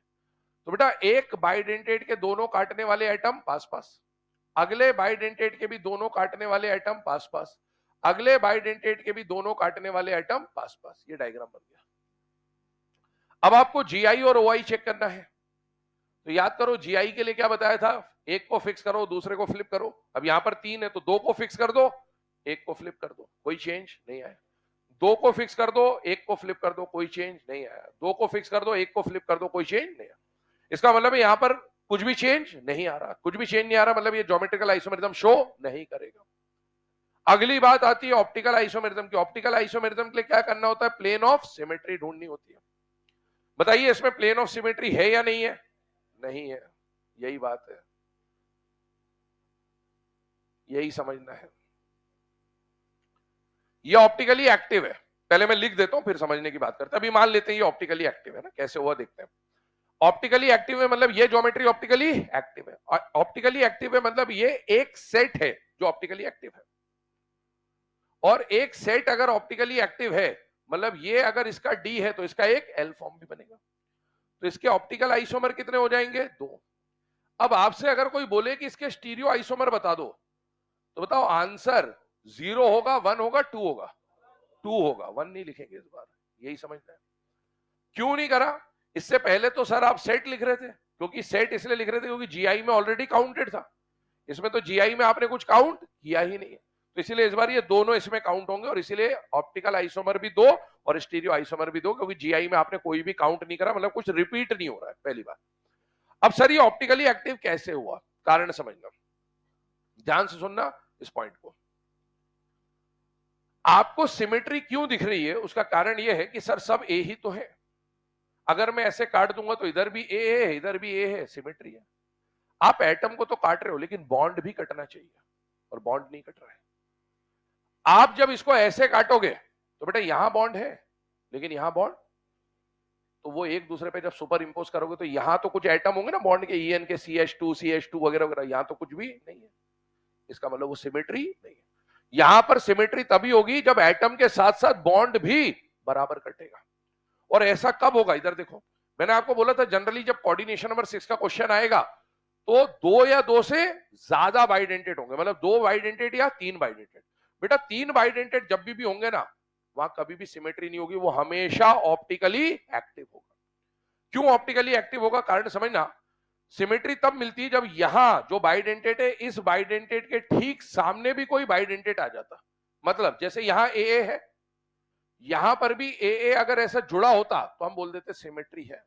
तो बेटा एक बाइडेंटेट के दोनों काटने वाले एटम पास पास, अगले बाइडेंटेट के भी दोनों काटने वाले एटम पास पास, अगले बाइडेंटेट के भी दोनों काटने वाले एटम पास पास। ये डायग्राम बन गया। अब आपको जीआई और ओआई चेक करना है, तो याद करो जीआई के लिए क्या बताया था, एक को फिक्स करो दूसरे को फ्लिप करो। अब यहां पर 3 है तो 2 को फिक्स कर दो, एक को फ्लिप कर दो, कोई चेंज नहीं आया। 2 को फिक्स कर दो, एक को फ्लिप कर दो, कोई चेंज नहीं आया। 2 को फिक्स कर दो, एक को फ्लिप कर दो, कोई चेंज नहीं आया। इसका मतलब है यहां पर कुछ भी चेंज नहीं आ रहा, कुछ भी चेंज नहीं आ रहा, मतलब ये ज्योमेट्रिकल आइसोमेरिज्म शो नहीं करेगा। अगली बात आती है ऑप्टिकल आइसोमेरिज्म की। ऑप्टिकल आइसोमेरिज्म के लिए क्या करना होता है, प्लेन ऑफ सिमेट्री ढूंढनी होती है। बताइए इसमें प्लेन ऑफ सिमेट्री है या नहीं है? नहीं है, यही बात है, यही समझना है। ये ऑप्टिकली एक्टिव है, पहले मैं लिख देता हूं फिर समझने की बात करते हैं। अभी मान लेते हैं ये ऑप्टिकली एक्टिव है ना, कैसे हुआ देखते हैं। ऑप्टिकली एक्टिव है मतलब ये ज्योमेट्री ऑप्टिकली एक्टिव है। ऑप्टिकली एक्टिव है मतलब ये एक सेट है जो ऑप्टिकली एक्टिव है, और एक सेट अगर ऑप्टिकली एक्टिव है मतलब ये अगर इसका डी है तो इसका एक एल फॉर्म भी बनेगा। तो इसके ऑप्टिकल आइसोमर कितने हो जाएंगे? 2। अब आपसे अगर कोई बोले कि इसके स्टीरियो आइसोमर बता दो, तो बताओ आंसर 0 होगा, 1 होगा, 2 होगा? 2 होगा, 1 नहीं लिखेंगे इस बार, यही समझना है। क्यों नहीं करा? इससे पहले तो सर आप सेट लिख रहे थे, क्योंकि सेट इसलिए लिख रहे थे क्योंकि जीआई में ऑलरेडी काउंटेड था। इसमें तो जीआई में आपने कुछ काउंट किया ही नहीं है, तो इसीलिए इस बार ये दोनों इसमें काउंट होंगे, और इसीलिए ऑप्टिकल आइसोमर भी 2 और स्टीरियो आइसोमर भी 2, क्योंकि जीआई में आपने कोई भी काउंट नहीं करा, मतलब कुछ रिपीट नहीं हो रहा है पहली बार। अब सर ये ऑप्टिकली एक्टिव कैसे हुआ, कारण समझना, ध्यान से सुनना इस पॉइंट को। आपको सिमेट्री क्यों दिख रही है, उसका कारण यह है कि सर सब ए ही तो है। अगर मैं ऐसे काट दूंगा तो इधर भी ए है, इधर भी ए है, सिमेट्री है। आप एटम को तो काट रहे हो लेकिन बॉन्ड भी कटना चाहिए, और बॉन्ड नहीं कट रहा है। आप जब इसको ऐसे काटोगे तो बेटा यहां बॉन्ड है लेकिन यहां बॉन्ड, तो वो एक दूसरे पे जब सुपर इंपोज करोगे तो यहां तो कुछ एटम होंगे ना बॉन्ड के, ईएन के, CH2 वगैरह वगैरह, यहां तो कुछ भी नहीं है। इसका मतलब वो सिमेट्री नहीं है। यहां पर सिमेट्री तभी होगी जब एटम के साथ साथ बॉन्ड भी बराबर कटेगा। और ऐसा कब होगा, इधर देखो, मैंने आपको बोला था जनरली जब कोऑर्डिनेशन नंबर 6 का क्वेश्चन आएगा तो 2 या 2 से ज्यादा बाइडेंटेट होंगे, मतलब 2 बाइडेंटेट या 3 बाइडेंटेट। बेटा 3 बाइडेंटेट जब भी होंगे ना, वहां कभी भी सिमेट्री नहीं होगी, वो हमेशा ऑप्टिकली एक्टिव होगा। क्यों ऑप्टिकली एक्टिव होगा, कारण समझना। सिमेट्री तब मिलती है जब यहां जो बाइडेंटेट है, इस बाइडेंटेट के ठीक सामने भी कोई बाइडेंटेट आ जाता। मतलब जैसे यहां ए है, यहां पर भी ए अगर ऐसा जुड़ा होता तो हम बोल देते सिमेट्री है,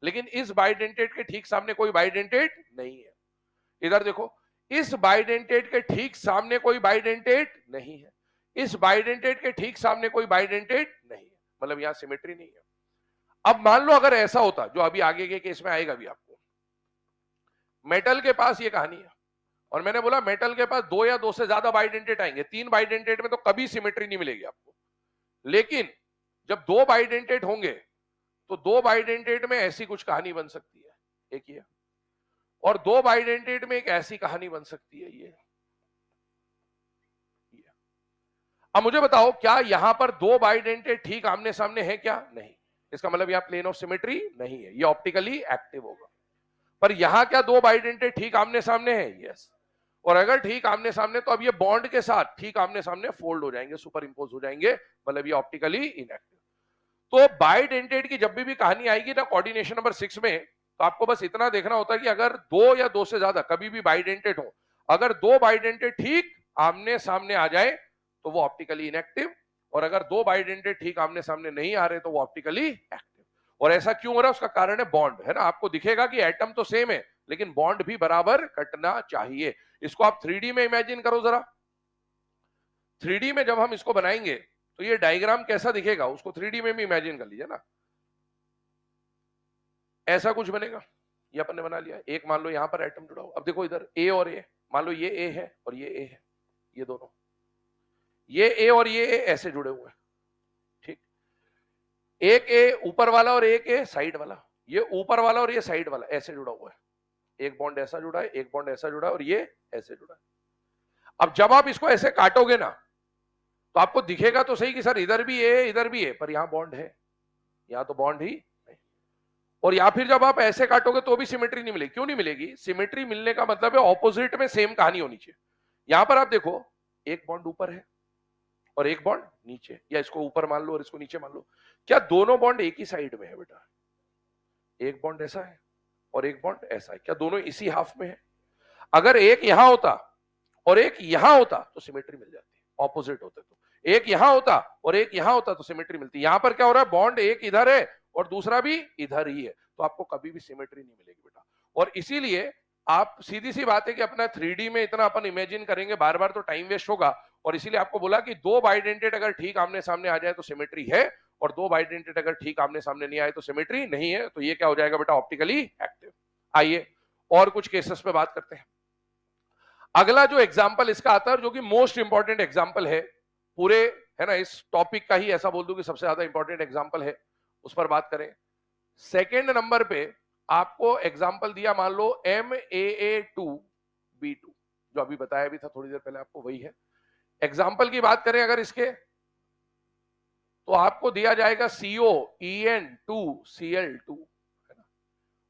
लेकिन इस बाइडेंटेट के ठीक सामने कोई बाइडेंटेट नहीं है। इधर देखो, इस बाइडेंटेट के ठीक सामने कोई बाइडेंटेट नहीं है, इस बाइडेंटेट के ठीक सामने कोई बाइडेंटेट नहीं है, मतलब यहां सिमेट्री नहीं है। अब मान लो अगर ऐसा होता, जो अभी आगे के केस में आएगा भी आपको, मेटल के पास ये कहानी है, और मैंने बोला मेटल के पास 2 या 2 से ज्यादा बाइडेंटेट आएंगे, 3 बाइडेंटेट में तो कभी सिमेट्री नहीं मिलेगी आपको। लेकिन जब 2 बाइडेंटेट होंगे तो 2 बाइडेंटेट में ऐसी कुछ कहानी बन सकती है, एक ये, और 2 बाइडेंटेट में एक ऐसी कहानी बन सकती है, ये। अब मुझे बताओ क्या यहां पर 2 बाइडेंटेट ठीक आमने सामने है क्या? नहीं। इसका मतलब यहां प्लेन ऑफ सिमेट्री नहीं है, ये ऑप्टिकली एक्टिव होगा। पर यहां क्या 2 बाइडेंटेट ठीक आमने सामने है? यस। और अगर ठीक आमने सामने तो अब ये बॉन्ड के साथ ठीक आमने सामने फोल्ड हो जाएंगे, सुपर इंपोज हो जाएंगे, मतलब ये ऑप्टिकली इनएक्टिव। तो बाइडेंटेट की जब भी कहानी आएगी ना कोऑर्डिनेशन नंबर 6 में, तो आपको बस इतना देखना होता है कि अगर 2 या 2 से ज्यादा कभी भी बाइडेंटेट हो, अगर 2 बाइडेंटेट ठीक आमने सामने आ जाए तो वो ऑप्टिकली इनएक्टिव, और अगर 2 बाइडेंटेट ठीक आमने सामने नहीं आ रहे तो वो ऑप्टिकली एक्टिव। और ऐसा क्यों हो रहा है, उसका कारण है बॉन्ड, है ना। आपको दिखेगा कि एटम तो सेम है लेकिन बॉन्ड भी बराबर कटना चाहिए। इसको आप 3D में इमेजिन करो जरा। 3D में जब हम इसको बनाएंगे तो ये डायग्राम कैसा दिखेगा, उसको 3D में भी इमेजिन कर लीजिए ना। ऐसा कुछ बनेगा, ये अपन ने बना लिया। एक मान लो यहां पर एटम जुड़ा हो, अब देखो इधर ए और ए, मान लो ये ए है और ये ए है, ये दोनों, ये ए और ये ए ऐसे जुड़े हुए हैं, ठीक। एक ए ऊपर वाला और एक ए साइड वाला, ये ऊपर वाला और ये साइड वाला ऐसे जुड़ा हुआ है, एक बॉन्ड ऐसा जुड़ा है, एक बॉन्ड ऐसा जुड़ा है और ये ऐसे जुड़ा है। अब जब आप इसको ऐसे काटोगे ना तो आपको दिखेगा तो सही कि सर इधर भी ए इधर भी ए, पर यहां बॉन्ड है, यहां तो बॉन्ड ही नहीं। और या फिर जब आप ऐसे काटोगे तो भी सिमेट्री नहीं मिलेगी। क्यों नहीं मिलेगी? सिमेट्री मिलने का मतलब है ऑपोजिट में सेम कहानी होनी चाहिए। यहां पर आप देखो एक बॉन्ड ऊपर है और एक बॉन्ड नीचे, या इसको ऊपर मान लो और इसको नीचे मान लो, क्या दोनों बॉन्ड एक ही साइड में है बेटा? एक बॉन्ड ऐसा है और एक बॉन्ड ऐसा है, क्या दोनों इसी हाफ में है? अगर एक यहां होता और एक यहां होता तो सिमेट्री मिल जाती, ऑपोजिट होते तो। एक यहां होता और एक यहां होता तो सिमेट्री मिलती। यहां पर क्या हो रहा है, बॉन्ड एक इधर है और दूसरा भी इधर ही है, तो आपको कभी भी सिमेट्री नहीं मिलेगी बेटा। और इसीलिए आप, सीधी सी बात है कि अपना 3D में इतना अपन इमेजिन करेंगे बार बार तो टाइम वेस्ट होगा, और इसीलिए आपको बोला कि दो बाइडेंटेड अगर ठीक आमने सामने आ जाए तो सिमेट्री है, और दो बाइडेंटेड अगर ठीक आमने सामने नहीं आए तो सिमेट्री नहीं है। तो ये क्या हो जाएगा बेटा, ऑप्टिकली एक्टिव। आइए और कुछ केसेस पे बात करते हैं। अगला जो एग्जाम्पल इसका आता है, जो कि मोस्ट इंपॉर्टेंट एग्जाम्पल है पूरे, है ना, इस टॉपिक का ही ऐसा बोल दूं कि सबसे ज्यादा इंपॉर्टेंट एग्जाम्पल है, उस पर बात करें। सेकेंड नंबर पे आपको एग्जाम्पल दिया, मान लो MAA2B2, जो अभी बताया भी था थोड़ी देर पहले आपको, वही है। एग्जाम्पल की बात करें अगर इसके, तो आपको दिया जाएगा COEN2Cl2, है ना।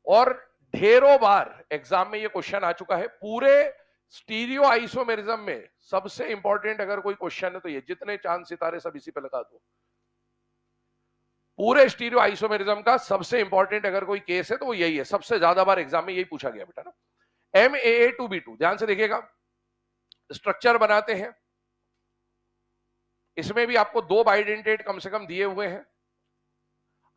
और ढेरों बार एग्जाम में ये क्वेश्चन आ चुका है। पूरे स्टीरियो आइसोमेरिज्म में सबसे इंपॉर्टेंट अगर कोई क्वेश्चन है तो ये, जितने चांद सितारे सब इसी पे लगा दो। पूरे स्टीरियो आइसोमेरिज्म का सबसे इंपॉर्टेंट अगर कोई केस है तो वो यही है, सबसे ज्यादा बार एग्जाम में यही पूछा गया बेटा ना। MAA2B2, ध्यान से देखिएगा, स्ट्रक्चर बनाते हैं। इसमें भी आपको दो बाइडेंटेट कम से कम दिए हुए हैं।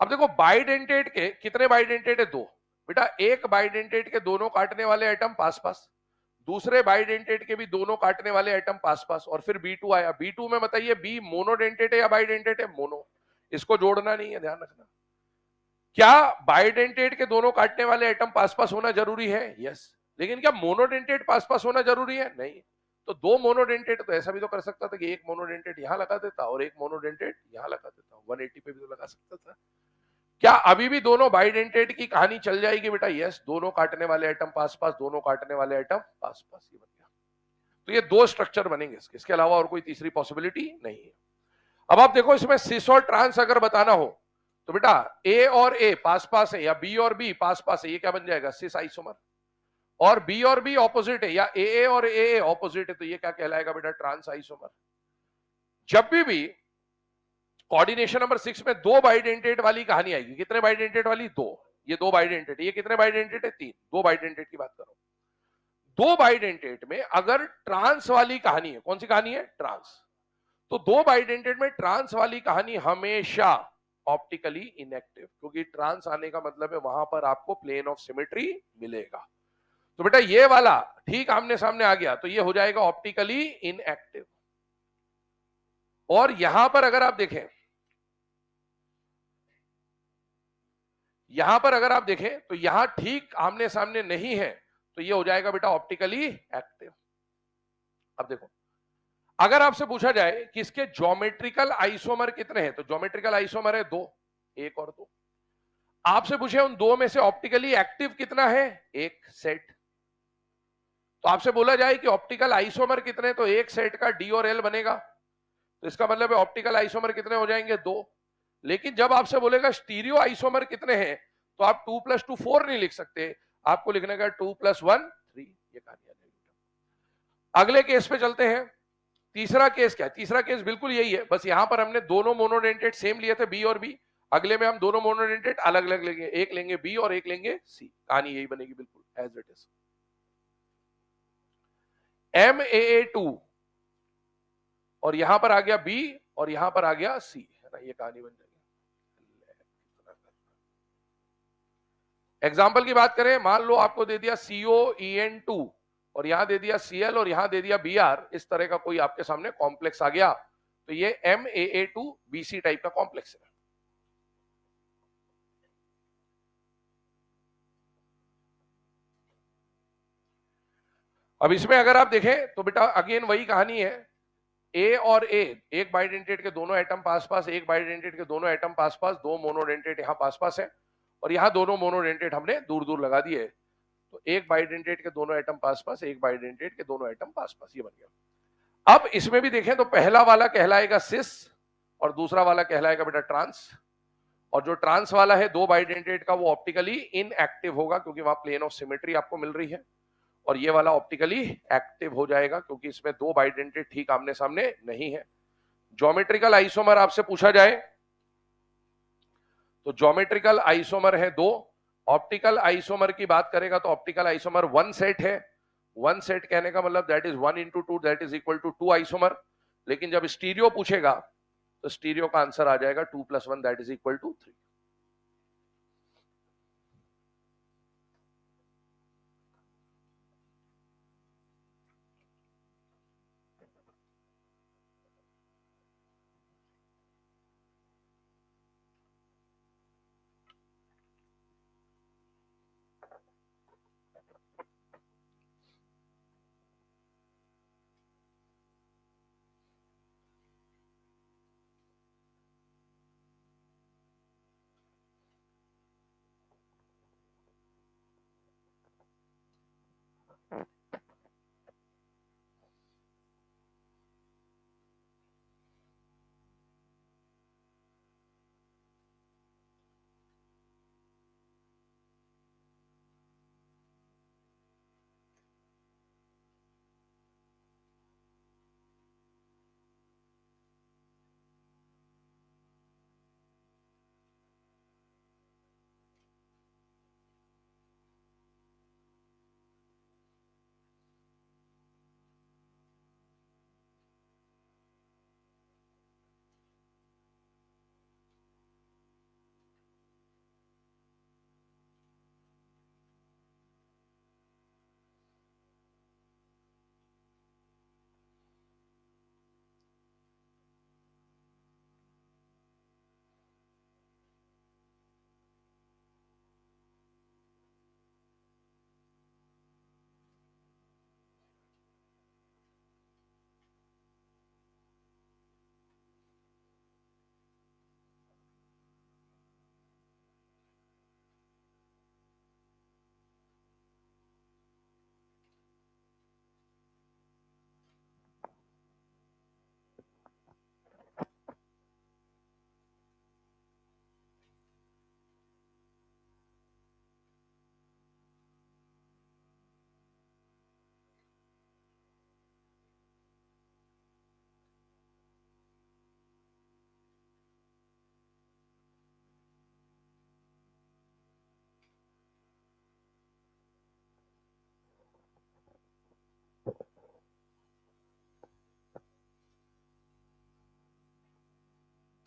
अब देखो बाइडेंटेट के कितने बाइडेंटेट है, दो बेटा। एक बाइडेंटेट के दोनों काटने वाले एटम पास पास, दूसरे बाइडेंटेट के भी दोनों काटने वाले एटम पास पास, और फिर B2 आया। B2 में बताइए बी मोनोडेंटेट है या बाइडेंटेट है? मोनो। इसको जोड़ना नहीं है, ध्यान रखना। क्या बाइडेंटेट के दोनों काटने वाले एटम पास पास होना जरूरी है? यस। लेकिन क्या मोनोडेंटेट पास पास होना जरूरी है? नहीं। तो दो मोनोडेंटेट, तो ऐसा भी तो कर सकता था कि एक मोनोडेंटेट यहां लगा देता और एक मोनोडेंटेट यहां लगा देता, 180 पे भी तो लगा सकता था। क्या अभी भी दोनों बाइडेंटेट की कहानी चल जाएगी बेटा? यस। दोनों काटने वाले एटम पास पास, दोनों काटने वाले एटम पास पास, ये बन गया। तो ये दो स्ट्रक्चर बनेंगे इसके अलावा और कोई तीसरी पॉसिबिलिटी नहीं है। अब आप देखो इसमें सिस और ट्रांस अगर बताना हो तो बेटा ए और ए पास पास है या बी और बी पास पास है, ये क्या बन जाएगा? Cis isomer. और बी और बी ऑपोजिट है या ए और ए ऑपोजिट है, तो ये क्या कहलाएगा बेटा? Trans isomer. जब भी कोऑर्डिनेशन नंबर 6 में दो बाइडेंटेट वाली कहानी आएगी, कितने बाइडेंटेट वाली? दो। ये दो बाइडेंटेट, ये कितने बाइडेंटेट है? तीन। दो बाइडेंटेट की बात करो। दो बाइडेंटेट में अगर ट्रांस वाली कहानी है, कौन सी कहानी है? ट्रांस। तो दो बाइडेंटेट में ट्रांस वाली कहानी हमेशा ऑप्टिकली इनएक्टिव, क्योंकि ट्रांस आने का मतलब है वहां पर आपको प्लेन ऑफ सिमेट्री मिलेगा। तो बेटा ये वाला ठीक आमने सामने आ गया तो ये हो जाएगा ऑप्टिकली इनएक्टिव। और यहां पर अगर आप देखें, यहां पर अगर आप देखें तो यहां ठीक आमने सामने नहीं है, तो ये हो जाएगा बेटा ऑप्टिकली एक्टिव। अब देखो अगर आपसे पूछा जाए कि इसके ज्योमेट्रिकल आइसोमर कितने हैं, तो ज्योमेट्रिकल आइसोमर है दो, एक और दो। आपसे पूछे उन दो में से ऑप्टिकली एक्टिव कितना है? एक सेट। तो आपसे बोला जाए कि ऑप्टिकल आइसोमर कितने, तो एक सेट का डी और एल बनेगा, तो इसका मतलब है ऑप्टिकल आइसोमर कितने हो जाएंगे? दो। लेकिन जब आपसे बोलेगा स्टीरियो आइसोमर कितने हैं, तो आप 2 + 2 4 नहीं लिख सकते, आपको लिखने का 2 + 1 3। ये कहानी आ जाएगी। अगले केस पे चलते हैं। तीसरा केस क्या है? तीसरा केस बिल्कुल यही है, बस यहां पर हमने दोनों मोनोडेंटेट सेम लिए थे, बी और बी। अगले में हम दोनों मोनोडेंटेट अलग अलग लेंगे, एक लेंगे बी और एक लेंगे सी। कहानी यही बनेगी बिल्कुल एज इट इज। MAA2 और यहां पर आ गया बी और यहां पर आ गया सी, है ना, ये कहानी बन जाएगी। एग्जाम्पल की बात करें, मान लो आपको दे दिया COEN2 और यहां दे दिया Cl और यहां दे दिया Br, इस तरह का कोई आपके सामने कॉम्प्लेक्स आ गया, तो ये MAA2BC टाइप का कॉम्प्लेक्स है। अब इसमें अगर आप देखें तो बेटा अगेन वही कहानी है, ए और ए, एक बाइडेंटेट के दोनों एटम पास पास, एक बाइडेंटेट के दोनों एटम पास पास, दो मोनोडेंटेट यहाँ पास पास है और यहाँ दोनों मोनोडेंटेट हमने दूर दूर लगा दिए। तो एक बाइडेंटेट के दोनों एटम पास पास, एक बाइडेंटेट के दोनों एटम पास पास, ये बन गया। अब इसमें भी देखें तो पहला वाला कहलाएगा सिस और दूसरा वाला कहलाएगा बेटा ट्रांस। और जो ट्रांस वाला है दो बाइडेंटेट का, वो ऑप्टिकली इनएक्टिव होगा क्योंकि वहां प्लेन ऑफ सिमेट्री आपको मिल रही है। और ये वाला ऑप्टिकली एक्टिव हो जाएगा क्योंकि इसमें दो बाइडेंटेट ठीक आमने सामने नहीं है। ज्योमेट्रिकल आइसोमर आपसे पूछा जाए तो ज्योमेट्रिकल आइसोमर है दो। ऑप्टिकल आइसोमर की बात करेगा तो ऑप्टिकल आइसोमर वन सेट है। वन सेट कहने का मतलब that is 1 into 2 that is equal to 2 isomer. लेकिन जब स्टीरियो पूछेगा तो स्टीरियो का आंसर आ जाएगा 2 + 1 दैट इज इक्वल टू 3।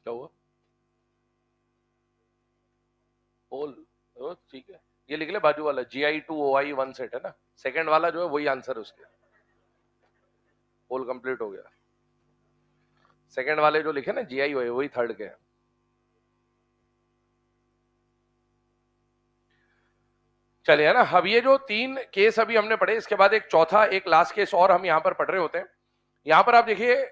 क्या हुआ? होल, ठीक है, ये लिख ले बाजू वाला Gi2OI वन सेट है ना, सेकंड वाला जो है वही आंसर है उसके। होल कंप्लीट हो गया। सेकंड वाले जो लिखे ना GI वही थर्ड के हैं। चलिए है ना। अब ये जो तीन केस अभी हमने पढ़े, इसके बाद एक चौथा, एक लास्ट केस और हम यहाँ पर पढ़ रहे होते हैं। यहाँ पर आप देखिए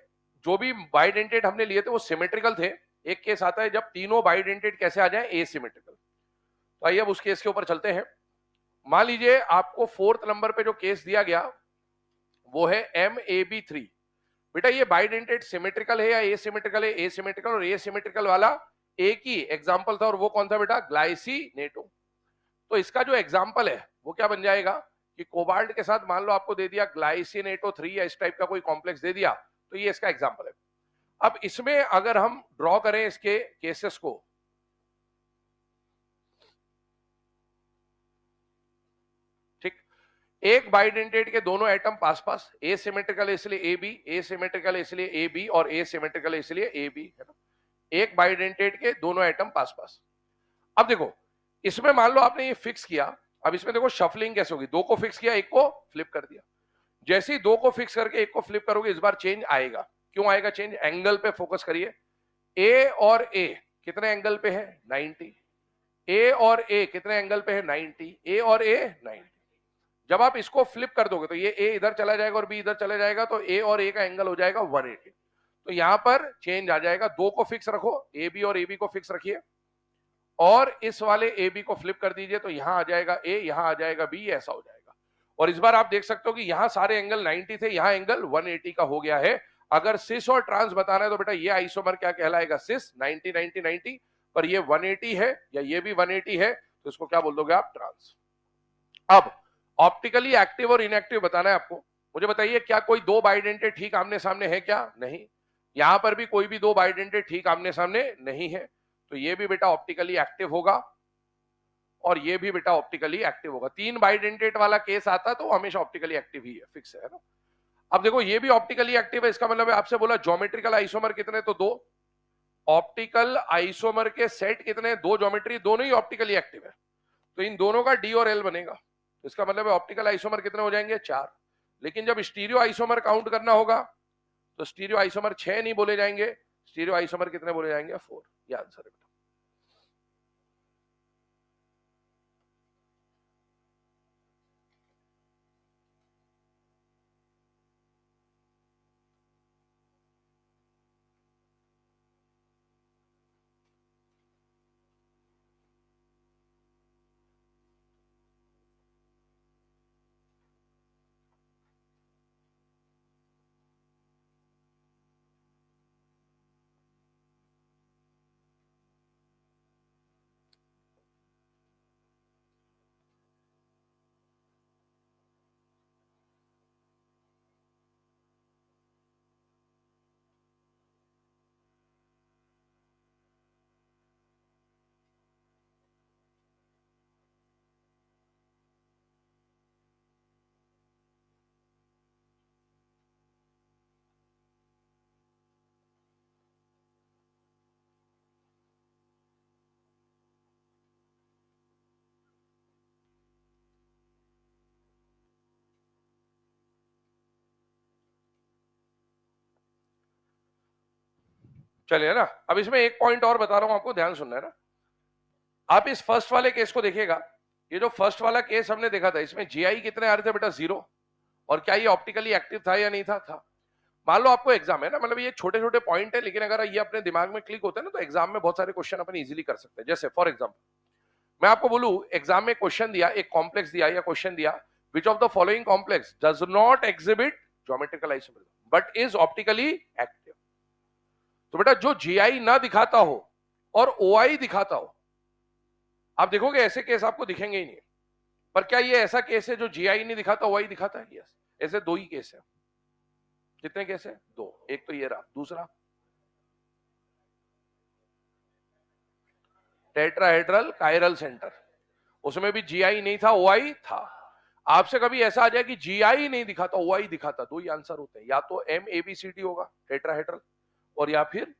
जो भी बाइडेंटेट हमने लिए थे वो सिमेट्रिकल थे। एक केस आता है जब तीनों बाइडेंटेट कैसे आ जाए, एसिमेट्रिकल। तो आइए अब उस केस के ऊपर चलते हैं। मान लीजिए आपको 4th नंबर पे जो केस दिया गया वो है MAB3। बेटा ये बाइडेंटेट सिमेट्रिकल है या एसिमेट्रिकल है? एसिमेट्रिकल। और एसिमेट्रिकल वाला एक ही एग्जाम्पल था और वो कौन था बेटा? ग्लाइसिनेटो। तो इसका जो एग्जाम्पल है वो क्या बन जाएगा कि कोबाल्ट के साथ मान लो आपको दे दिया ग्लाइसिनेटो 3 या इस टाइप का कोई कॉम्प्लेक्स दे दिया, तो ये इसका एग्जाम्पल है। अब इसमें अगर हम ड्रॉ करें इसके केसेस को, ठीक, एक बाइडेंटेट के दोनों एटम पास पास, एसिमेट्रिकल इसलिए ए बी, एसिमेट्रिकल इसलिए ए बी और एसिमेट्रिकल इसलिए ए बी, है ना। एक बाइडेंटेट के दोनों एटम पास पास। अब देखो इसमें मान लो आपने ये फिक्स किया। अब इसमें देखो शफलिंग कैसे होगी, दो को फिक्स किया, एक को फ्लिप कर दिया। जैसे ही दो को फिक्स करके एक को फ्लिप करोगे, इस बार चेंज आएगा। क्यों आएगा चेंज? एंगल पे फोकस करिए। ए और ए कितने एंगल पे है? 90। ए और ए कितने एंगल पे है? 90। ए और ए 90। जब आप इसको फ्लिप कर दोगे तो ये ए इधर चला जाएगा और बी इधर चला जाएगा, तो ए और ए का एंगल हो जाएगा 180। तो यहां पर चेंज आ जाएगा, दो को फिक्स रखो, ए बी और ए बी को फिक्स रखिए, और इस वाले ए बी को फ्लिप कर दीजिए, तो यहां आ जाएगा ए, यहां आ जाएगा बी, ऐसा हो जाएगा। और इस बार आप देख सकते हो कि यहां सारे एंगल 90 थे, यहां एंगल 180 का हो गया है। अगर सिस और ट्रांस बताना है तो बेटा ये आइसोमर क्या कहलाएगा, सिस 90 90 90, पर ये 180 है या ये भी 180 है, तो इसको क्या बोल दोगे आप, ट्रांस। अब ऑप्टिकली एक्टिव और इनएक्टिव बताना है आपको। मुझे बताइए, क्या कोई दो बाइडेंटेड ठीक आमने सामने है क्या? नहीं। यहां पर भी कोई भी दो बाइडेंटेड ठीक आमने सामने नहीं है, तो ये भी बेटा ऑप्टिकली एक्टिव होगा और ये भी बेटा ऑप्टिकली एक्टिव होगा। तीन बाइडेंटेड वाला केस आता तो हमेशा ऑप्टिकली एक्टिव ही है, फिक्स है ना। अब देखो ये भी ऑप्टिकली एक्टिव है, इसका मतलब है आपसे बोला ज्योमेट्रिकल आइसोमर कितने, तो दो। ऑप्टिकल आइसोमर के सेट कितने, दो ज्योमेट्री, दोनों ही ऑप्टिकली एक्टिव है, तो इन दोनों का डी और एल बनेगा। तो इसका मतलब है ऑप्टिकल आइसोमर कितने हो जाएंगे, 4। लेकिन जब स्टीरियो आइसोमर काउंट करना होगा तो स्टीरियो आइसोमर 6 नहीं बोले जाएंगे, स्टीरियो आइसोमर कितने बोले जाएंगे, 4। ये आंसर है। चलिए ना, अब इसमें एक पॉइंट और बता रहा हूं आपको, ध्यान सुनना है ना। आप इस फर्स्ट वाले केस को देखिएगा, ये जो फर्स्ट वाला केस हमने देखा था, इसमें जीआई कितने आ रहे थे बेटा, 0। और क्या ये ऑप्टिकली एक्टिव था या नहीं था। मान लो आपको एग्जाम है ना, मतलब ये छोटे छोटे पॉइंट है, लेकिन अगर ये अपने दिमाग में क्लिक होते हैं ना, तो एग्जाम में बहुत सारे क्वेश्चन अपन इजीली कर सकते हैं। जैसे फॉर एग्जाम्पल मैं आपको बोलूं, एग्जाम में क्वेश्चन दिया, एक कॉम्प्लेक्स दिया या क्वेश्चन दिया, which of the following complex does not exhibit geometrical isomerism but is optically active. तो बेटा जो जीआई ना दिखाता हो और ओआई दिखाता हो, आप देखोगे ऐसे केस आपको दिखेंगे ही नहीं। पर क्या ये ऐसा केस है जो जीआई नहीं दिखाता, ओआई दिखाता है? यस, ऐसे दो ही केस है। कितने केस है, दो। एक तो ये रहा, दूसरा टेट्राहेड्रल कायरल सेंटर, उसमें भी जीआई नहीं था, ओआई था। आपसे कभी ऐसा आ जाए कि जीआई नहीं दिखाता, ओआई दिखाता, दो ही आंसर होते हैं, या तो MABCD होगा टेट्राहेड्रल, और या फिर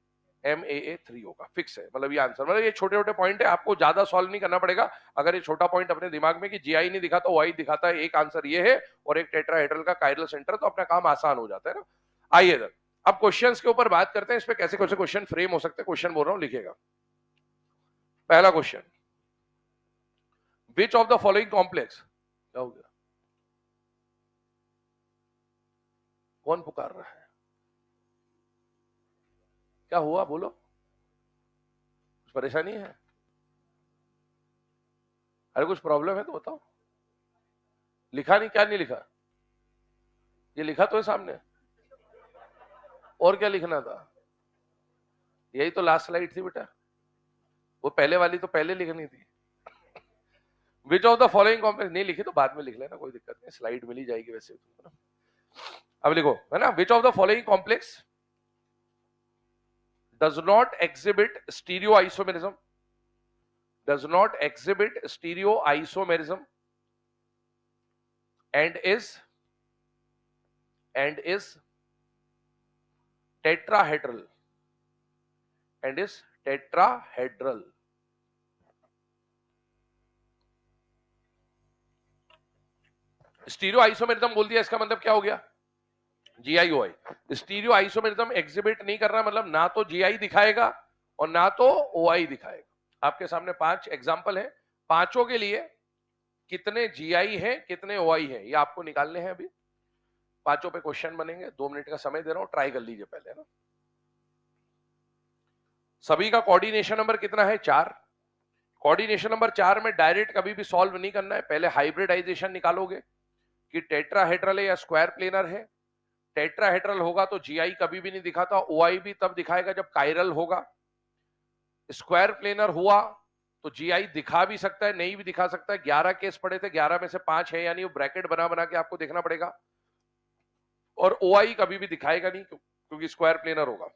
MAA3 होगा, फिक्स है। मतलब ये आंसर, मतलब ये छोटे छोटे पॉइंट है, आपको ज्यादा सॉल्व नहीं करना पड़ेगा। अगर ये छोटा पॉइंट अपने दिमाग में कि जीआई नहीं दिखाता, ओआई दिखाता है, एक आंसर ये है और एक टेट्राहेड्रल का कायरल सेंटर, तो अपना काम आसान हो जाता है ना। आइए इधर अब क्वेश्चंस के ऊपर बात करते हैं, इस पे कैसे कैसे क्वेश्चन फ्रेम हो सकते हैं। क्वेश्चन बोल रहा हूं, लिखेगा। पहला question, which of the following complex, क्या हो गया, कौन पुकार रहा है, क्या हुआ, बोलो, कुछ परेशानी है, अरे कुछ प्रॉब्लम है तो बताओ। लिखा नहीं, क्या नहीं लिखा, ये लिखा तो है सामने, और क्या लिखना था, यही तो लास्ट स्लाइड थी बेटा, वो पहले वाली तो पहले लिखनी थी। Which of the following complex, नहीं लिखी तो बाद में लिख लेना, कोई दिक्कत नहीं, स्लाइड मिल ही जाएगी वैसे तो। अब लिखो, है ना, which of the following complex does not exhibit stereoisomerism, does not exhibit stereoisomerism and is tetrahedral, and is tetrahedral। Stereo isomerism बोल दिया, इसका मतलब क्या हो गया, GI-OI। स्टीरियो आइसोमेरिज्म एग्जिबिट नहीं कर रहा, मतलब ना तो GI दिखाएगा और ना तो OI दिखाएगा। आपके सामने 5 एग्जांपल है, पांचों के लिए कितने जीआई हैं, कितने ओआई हैं, ये आपको निकालने हैं। अभी पांचों पे क्वेश्चन बनेंगे, 2 मिनट का समय दे रहा हूं, ट्राई कर लीजिए पहले ना। सभी का कोऑर्डिनेशन नंबर कितना है? 4। कोऑर्डिनेशन नंबर 4 में डायरेक्ट कभी भी सॉल्व नहीं करना है, पहले हाइब्रिडाइजेशन निकालोगे कि टेट्राहेड्रल है या स्क्वायर प्लेनर है। टेट्राहेड्रल होगा तो जीआई कभी भी नहीं दिखाता, ओआई भी तब दिखाएगा जब कायरल होगा। स्क्वायर प्लेनर हुआ तो जीआई दिखा भी सकता है, नहीं भी दिखा सकता है। 11 केस पड़े थे, 11 में से 5 है, यानी वो ब्रैकेट बना बना के आपको देखना पड़ेगा। और ओआई कभी भी दिखाएगा नहीं क्योंकि स्क्वायर प्लेनर होगा।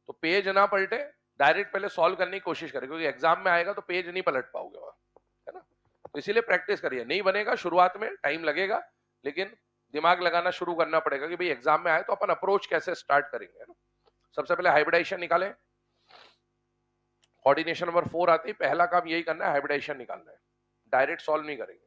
तो पेज ना पलटे, डायरेक्ट पहले सॉल्व करने की कोशिश करें, क्योंकि एग्जाम में आएगा तो पेज नहीं पलट पाओगे वहां, है ना। तो इसीलिए प्रैक्टिस करिए। नहीं बनेगा, शुरुआत में टाइम लगेगा, लेकिन दिमाग लगाना शुरू करना पड़ेगा कि भाई एग्जाम में आए तो अपन अप्रोच कैसे स्टार्ट करेंगे, है ना। सबसे पहले हाइब्रिडाइजेशन निकालें। कोऑर्डिनेशन नंबर 4 आती है, पहला काम यही करना है, हाइब्रिडाइजेशन निकालना है, डायरेक्ट सॉल्व नहीं करेंगे।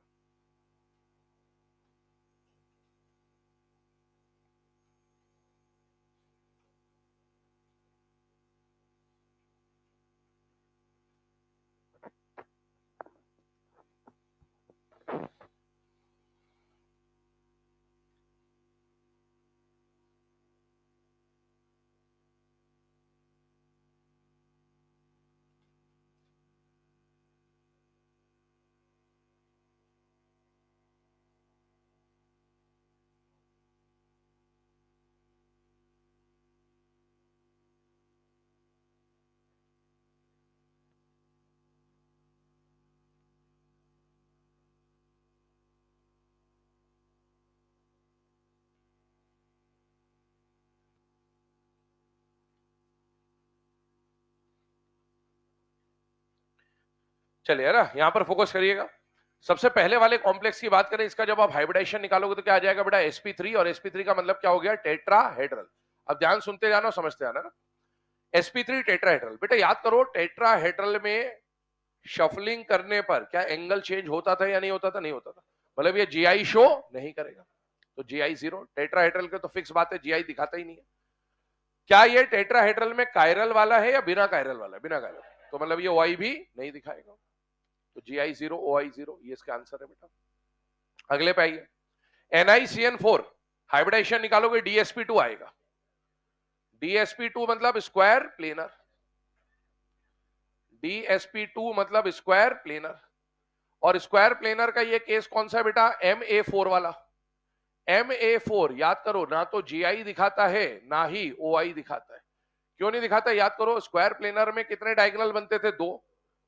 चलिए, है ना, यहां पर फोकस करिएगा। सबसे पहले वाले कॉम्प्लेक्स की बात करें, इसका जब आप हाइब्रिडाइजेशन निकालोगे तो क्या आ जाएगा बेटा? sp3। और sp3 का मतलब क्या हो गया? टेट्राहेड्रल। अब ध्यान सुनते जाना, समझते जाना ना। sp3 टेट्राहेड्रल, बेटा याद करो, टेट्राहेड्रल में शफलिंग करने पर क्या एंगल चेंज होता था या नहीं होता था? नहीं होता था। मतलब ये जीआई शो नहीं करेगा, तो जीआई 0। टेट्राहेड्रल के तो फिक्स बात है, जीआई दिखाता ही नहीं है। क्या ये टेट्राहेड्रल में कायरल वाला है या बिना कायरल वाला है? बिना कायरल, तो मतलब ये ओआई भी नहीं दिखाएगा, तो जीआई 0, ओआई 0, ये इसका आंसर है बेटा। अगले पे आइए, NiCN4 हाइब्रिडाइजेशन निकालोगे, DsP2 आएगा। DsP2 मतलब स्क्वायर प्लेनर, DsP2 मतलब स्क्वायर प्लेनर। और स्क्वायर प्लेनर का ये केस कौन सा है बेटा? MA4 वाला। MA4 याद करो, ना तो जीआई दिखाता है ना ही ओआई दिखाता है। क्यों नहीं दिखाता? याद करो, स्क्वायर प्लेनर में कितने डायगोनल बनते थे? 2।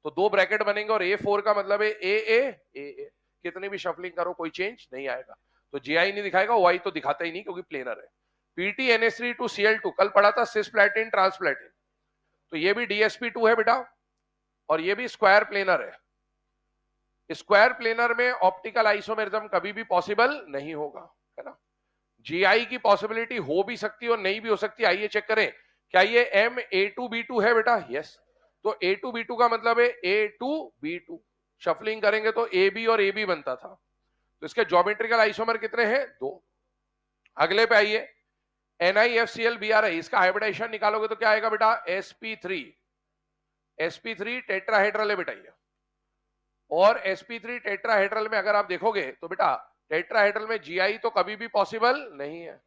तो 2 ब्रैकेट बनेंगे, और A4 का मतलब है AA। कितनी भी शफलिंग करो कोई चेंज नहीं आएगा, तो जीआई नहीं दिखाएगा, ओआई तो दिखाता ही नहीं क्योंकि प्लेनर है। PTNS3 टू Cl2 कल पढ़ा था, सिस्प्लैटिन ट्रांसप्लैटिन, तो ये भी DsP2 है बेटा, और ये भी स्क्वायर प्लेनर है। स्क्वायर प्लेनर में ऑप्टिकल आइसोमेरिज्म कभी भी पॉसिबल नहीं होगा, है ना। जीआई की पॉसिबिलिटी हो भी सकती है और नहीं भी हो सकती। आइए चेक करें, क्या ये MA2B2 है बेटा? यस। तो A2B2 का मतलब है A2B2। शफलिंग करेंगे तो AB और AB बनता था, तो इसके ज्योमेट्रिकल आइसोमर कितने हैं? 2। अगले पे आइए, NiFClBr, इसका हाइब्रिडाइजेशन निकालोगे तो क्या आएगा बेटा? sp3। sp3 टेट्राहेड्रल है बेटा ये, और sp3 टेट्राहेड्रल में अगर आप देखोगे तो बेटा टेट्राहेड्रल में जीआई तो कभी भी पॉसिबल नहीं है,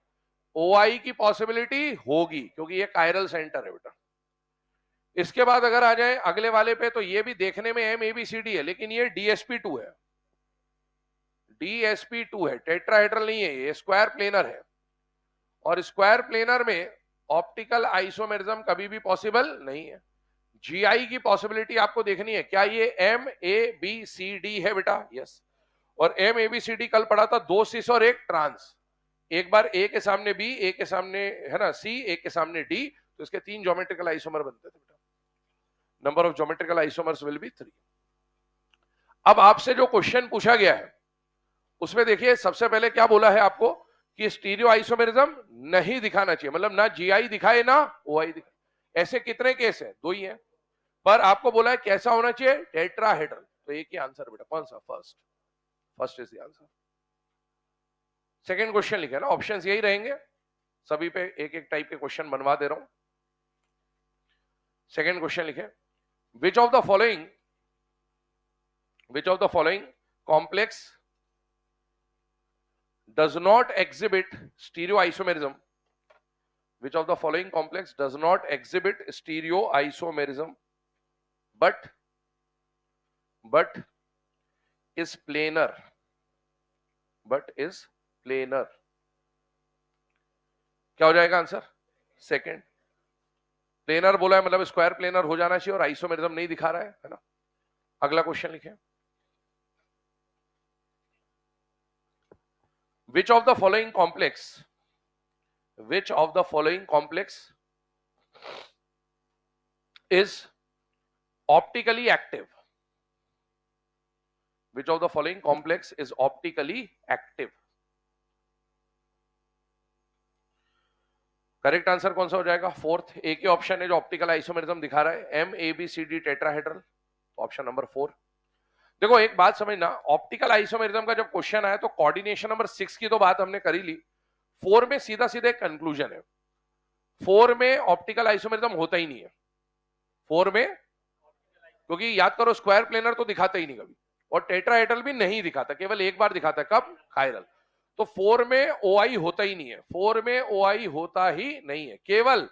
ओआई की पॉसिबिलिटी होगी क्योंकि ये कायरल सेंटर है बेटा। इसके बाद अगर आ जाए अगले वाले पे, तो ये भी देखने में MABCD है, लेकिन ये DsP2 है। DsP2 है, टेट्राहेड्रल नहीं है, ये स्क्वायर प्लेनर है। और स्क्वायर प्लेनर में ऑप्टिकल आइसोमेरिज्म कभी भी पॉसिबल नहीं है। जीआई की पॉसिबिलिटी आपको देखनी है, क्या ये MABCD है बेटा? यस। और MABCD कल पढ़ा था, 2 सिस और 1 ट्रांस। एक बार A के सामने B, A के सामने है ना C, A के सामने D, तो इसके 3 ज्योमेट्रिकल आइसोमर बनते थे बेटा। Number of geometrical isomers will be 3। अब आपसे जो क्वेश्चन पूछा गया है उसमें देखिए, सबसे पहले क्या बोला है आपको कि स्टीरियो आइसोमेरिज्म नहीं दिखाना चाहिए, मतलब ना जीआई दिखाए ना ओआई दिखाए। ऐसे कितने केस हैं? 2 ही हैं, पर आपको बोला है कैसा होना चाहिए? टेट्राहेड्रल। तो एक ही आंसर बेटा, कौन सा? First. First is the answer. Second question लिखे ना, ऑप्शंस यही रहेंगे, सभी पे एक एक टाइप के क्वेश्चन बनवा दे रहा हूं। सेकंड क्वेश्चन लिखे, which of the following complex does not exhibit stereoisomerism? Which of the following complex does not exhibit stereoisomerism but is planar? But is planar. क्या हो जाएगा आंसर? सेकंड. प्लेनर बोला है मतलब स्क्वायर प्लेनर हो जाना चाहिए और आइसोमेरिज्म नहीं दिखा रहा है ना. अगला क्वेश्चन लिखें. Which of the following complex is optically active? Which of the following complex is optically active? Correct answer कौन सा हो जाएगा? फोर्थ. एक ही ऑप्शन है जो ऑप्टिकल आइसोमेरिज्म दिखा रहा है, MABCD टेट्राहेड्रल. Option number 4. देखो एक बात समझना, ऑप्टिकल आइसोमेरिज्म का जब क्वेश्चन आया तो कोऑर्डिनेशन नंबर 6 की तो बात हमने कर ही ली. 4 में सीधा सीधा एक कंक्लूजन है. 4 में ऑप्टिकल आइसोमेरिज्म होता ही नहीं है. 4 में क्योंकि याद करो स्क्वायर प्लेनर तो दिखाता ही नहीं कभी, और टेट्राहेड्रल भी नहीं दिखाता, केवल एक बार दिखाता है. कब? कायरल. तो 4 में OI होता ही नहीं है. 4 में OI होता ही नहीं है, केवल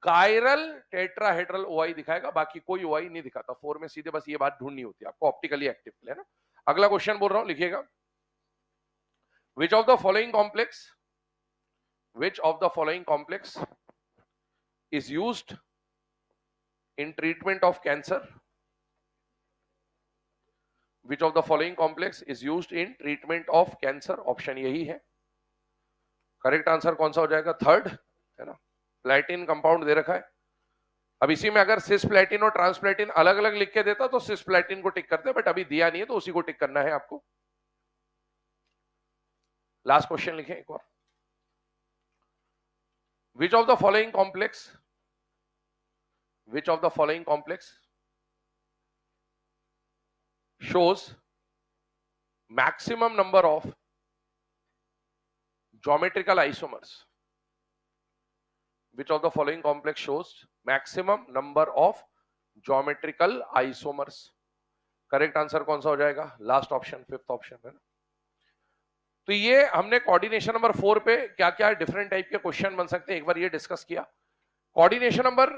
कायरल टेट्राहेड्रल OI दिखाएगा, बाकी कोई OI नहीं दिखाता 4 में. सीधे बस ये बात ढूंढनी होती है आपको ऑप्टिकली एक्टिव के लिए ना. अगला क्वेश्चन बोल रहा हूं, लिखिएगा. Which of the following complex is used in treatment of cancer? Which of the following complex is used in treatment of cancer? Option यही है. करेक्ट आंसर कौन सा हो जाएगा? थर्ड है ना. प्लेटिन कंपाउंड दे रखा है. अब इसी में अगर सिस्प्लेटिन और ट्रांसप्लेटिन अलग अलग लिख के देता तो सिस्प्लेटिन को टिक करते, बट अभी दिया नहीं है तो उसी को टिक करना है आपको. लास्ट क्वेश्चन लिखें एक और. Which of the following complex shows maximum number of geometrical isomers? Which of the following complex shows maximum number of geometrical isomers? Correct answer कौन सा हो जाएगा? लास्ट ऑप्शन, फिफ्थ ऑप्शन है ना. तो ये हमने कोऑर्डिनेशन नंबर 4 पे क्या क्या डिफरेंट टाइप के क्वेश्चन बन सकते हैं एक बार ये डिस्कस किया. कोऑर्डिनेशन नंबर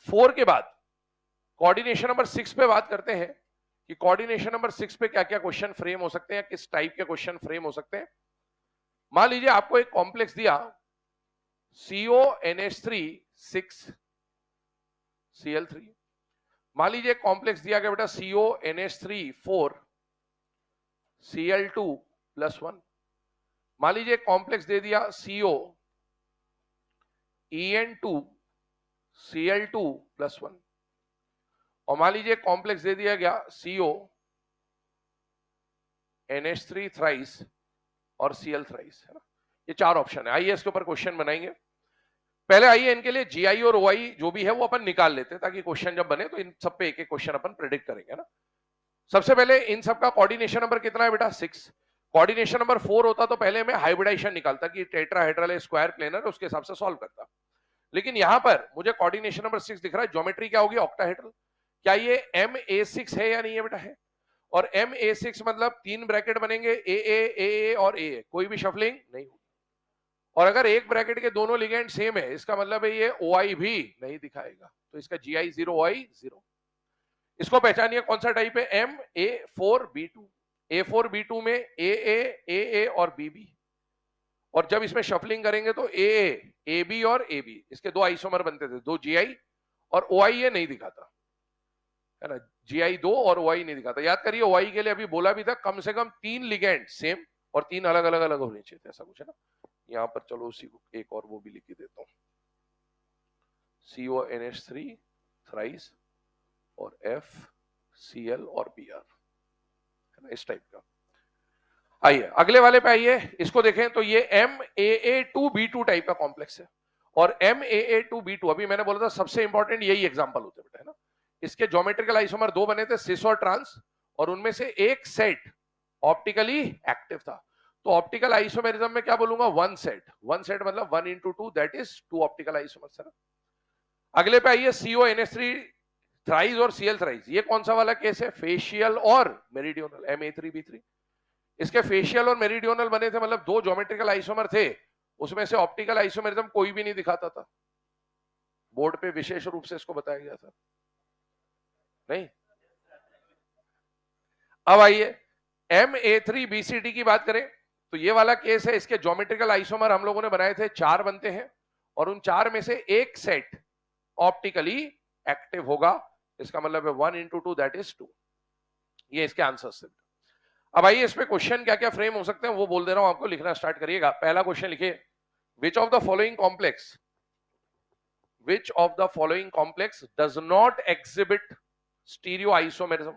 4 के बाद कोऑर्डिनेशन नंबर 6 पे बात करते हैं कि कोऑर्डिनेशन नंबर 6 पे क्या क्या क्वेश्चन फ्रेम हो सकते हैं, किस टाइप के क्वेश्चन फ्रेम हो सकते हैं. मान लीजिए आपको एक कॉम्प्लेक्स दिया CONH3 6Cl3. मान लीजिए कॉम्प्लेक्स दिया गया बेटा CONH3 4 Cl2 +1. मान लीजिए कॉम्प्लेक्स दे दिया COEN2 Cl2 +1. और मान लीजिए कॉम्प्लेक्स दे दिया गया CONH3 थ्राइस और Cl थ्राइस है ना. ये चार ऑप्शन है. आइए इसके ऊपर क्वेश्चन बनाएंगे. पहले आइए इनके लिए GI और OI जो भी है वो अपन निकाल लेते हैं ताकि क्वेश्चन जब बने तो इन सब पे एक एक क्वेश्चन अपन प्रेडिक्ट करेंगे ना. सबसे पहले इन सब का कोऑर्डिनेशन नंबर कितना है बेटा? 6. कोऑर्डिनेशन नंबर 4 होता तो पहले मैं हाइब्रिडाइजेशन निकालता कि टेट्राहेड्रल है, स्क्वायर प्लेनर, उसके हिसाब से सॉल्व करता. लेकिन यहां पर मुझे कोऑर्डिनेशन नंबर 6 दिख रहा है. ज्योमेट्री क्या होगी? ऑक्टाहेड्रल. क्या ये MA6 है या नहीं है बेटा? है. और MA6 मतलब 3 ब्रैकेट बनेंगे, AA और AA, कोई भी शफलिंग नहीं होगी. और अगर एक ब्रैकेट के दोनों लिगेंड सेम है इसका मतलब है ये OI भी नहीं दिखाएगा, तो इसका GI 0 OI 0. इसको पहचानिए कौन सा टाइप है? MA4B2. A4B2 में AA और BB, और जब इसमें शफलिंग करेंगे तो AA AB और AB, इसके दो आइसोमर बनते थे, दो GI और OI ये नहीं दिखाता है ना. GI 2 और OI नहीं दिखाता. याद करिए OI के लिए अभी बोला भी था कम से कम 3 लिगेंड सेम और 3 अलग अलग अलग होने चाहिए, ऐसा कुछ है ना. यहां पर चलो उसी को एक और वो भी लिख देता हूं, CONH3 थ्राइस और FCl और Br है ना, इस टाइप का. आइए अगले वाले पे आइए, इसको देखें तो ये MAA2B2 टाइप का कॉम्प्लेक्स है. और MAA2B2 अभी मैंने बोला था सबसे इंपॉर्टेंट यही एग्जांपल होते बेटा है ना. इसके ज्योमेट्रिकल आइसोमर दो बने थे, सिस और ट्रांस, और उनमें से एक सेट ऑप्टिकली एक्टिव था. तो ऑप्टिकल आइसोमेरिज्म में क्या बोलूंगा? वन सेट मतलब 1 × 2 दैट इज 2 ऑप्टिकल आइसोमर्स है ना. अगले पे आइए CONH3 थ्राइस और सीएल थ्राइस, ये कौन सा वाला केस है? फेशियल और मेरिडियोनल, Ma3B3। इसके फेशियल और मेरिडियोनल बने थे, मतलब दो ज्योमेट्रिकल आइसोमर थे, उसमें से ऑप्टिकल आइसोमेरिज्म कोई भी नहीं दिखाता था। बोर्ड पे विशेष रूप से इसको बताया गया था। नहीं, अब आइए Ma3BCD की बात करें तो ये वाला केस है, इसके ज्योमेट्रिकल आइसोमर हम लोगों ने बनाए थे, 4 बनते हैं और उन 4 में से एक सेट ऑप्टिकली एक्टिव होगा, इसका मतलब है 1 into 2 दैट इज 2। ये इसके आंसर्स थे। अब आइए इस पे क्वेश्चन क्या क्या फ्रेम हो सकते हैं वो बोल दे रहा हूं आपको, लिखना स्टार्ट करिएगा। पहला क्वेश्चन लिखिए, which of the following complex which of the following complex does not exhibit stereoisomerism?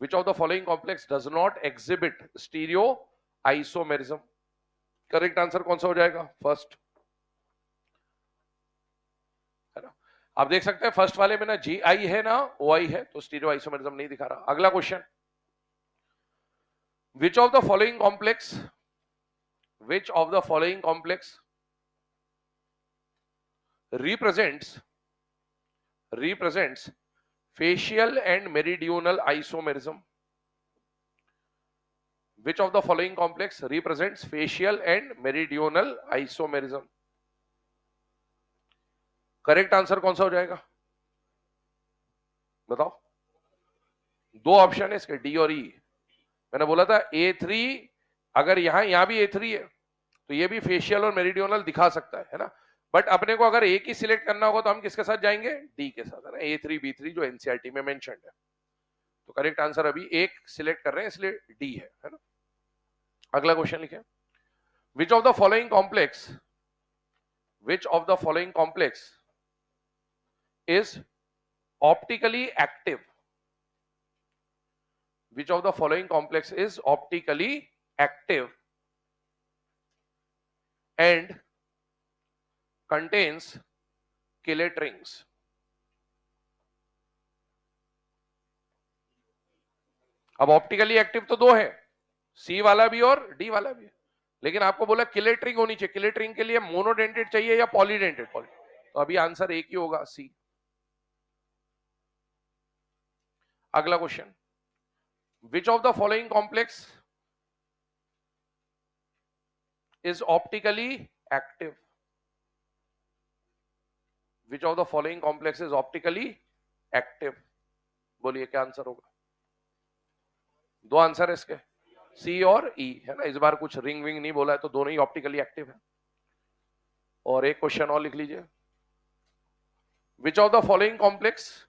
Which of the following complex does not exhibit stereoisomerism? Correct answer कौन सा हो जाएगा? फर्स्ट, है ना? आप देख सकते हैं फर्स्ट वाले में ना GI है ना OI है, तो स्टीरियोआइसोमेरिज्म नहीं दिखा रहा। अगला question, which of the following complex represents facial and meridional isomerism? Which of the following complex represents facial and meridional isomerism? Correct answer कौन सा हो जाएगा? बताओ। दो ऑप्शन है इसके, डी और ई। मैंने बोला था A3, अगर यहां भी A3 है तो ये भी फेशियल और मेरिडियोनल दिखा सकता है ना? बट अपने को अगर एक ही सिलेक्ट करना होगा तो हम किसके साथ जाएंगे? डी के साथ, है ना? A3B3 जो एनसीईआरटी में मेंशन्ड है। तो करेक्ट आंसर अभी एक सिलेक्ट कर रहे हैं इसलिए डी है ना? अगला क्वेश्चन लिखे, which of the following complex is optically active? Which of the following complex is optically active and contains Killet rings? अब ऑप्टिकली एक्टिव तो दो है, सी वाला भी और डी वाला भी, लेकिन आपको बोला किलेट रिंग होनी चाहिए। किलेट रिंग के लिए मोनोडेंटेड चाहिए या पॉलीडेंटेड? तो अभी आंसर एक ही होगा, सी। अगला question, which of the following complex is optically active? Which of the following complex is optically active? बोलिए क्या आंसर होगा? दो आंसर है इसके, सी और ई, है ना? इस बार कुछ रिंग विंग नहीं बोला है, तो दोनों ही ऑप्टिकली एक्टिव है। और एक क्वेश्चन और लिख लीजिए, which of the following complex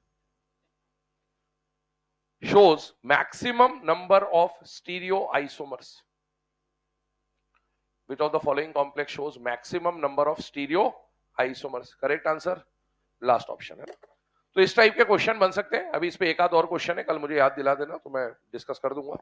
shows maximum number of stereoisomers? Which of the following complex shows maximum number of stereoisomers? Correct answer last option, है ना? तो इस टाइप के क्वेश्चन बन सकते हैं। अभी इस पे एक आध और क्वेश्चन है, कल मुझे याद दिला देना तो मैं डिस्कस कर दूंगा।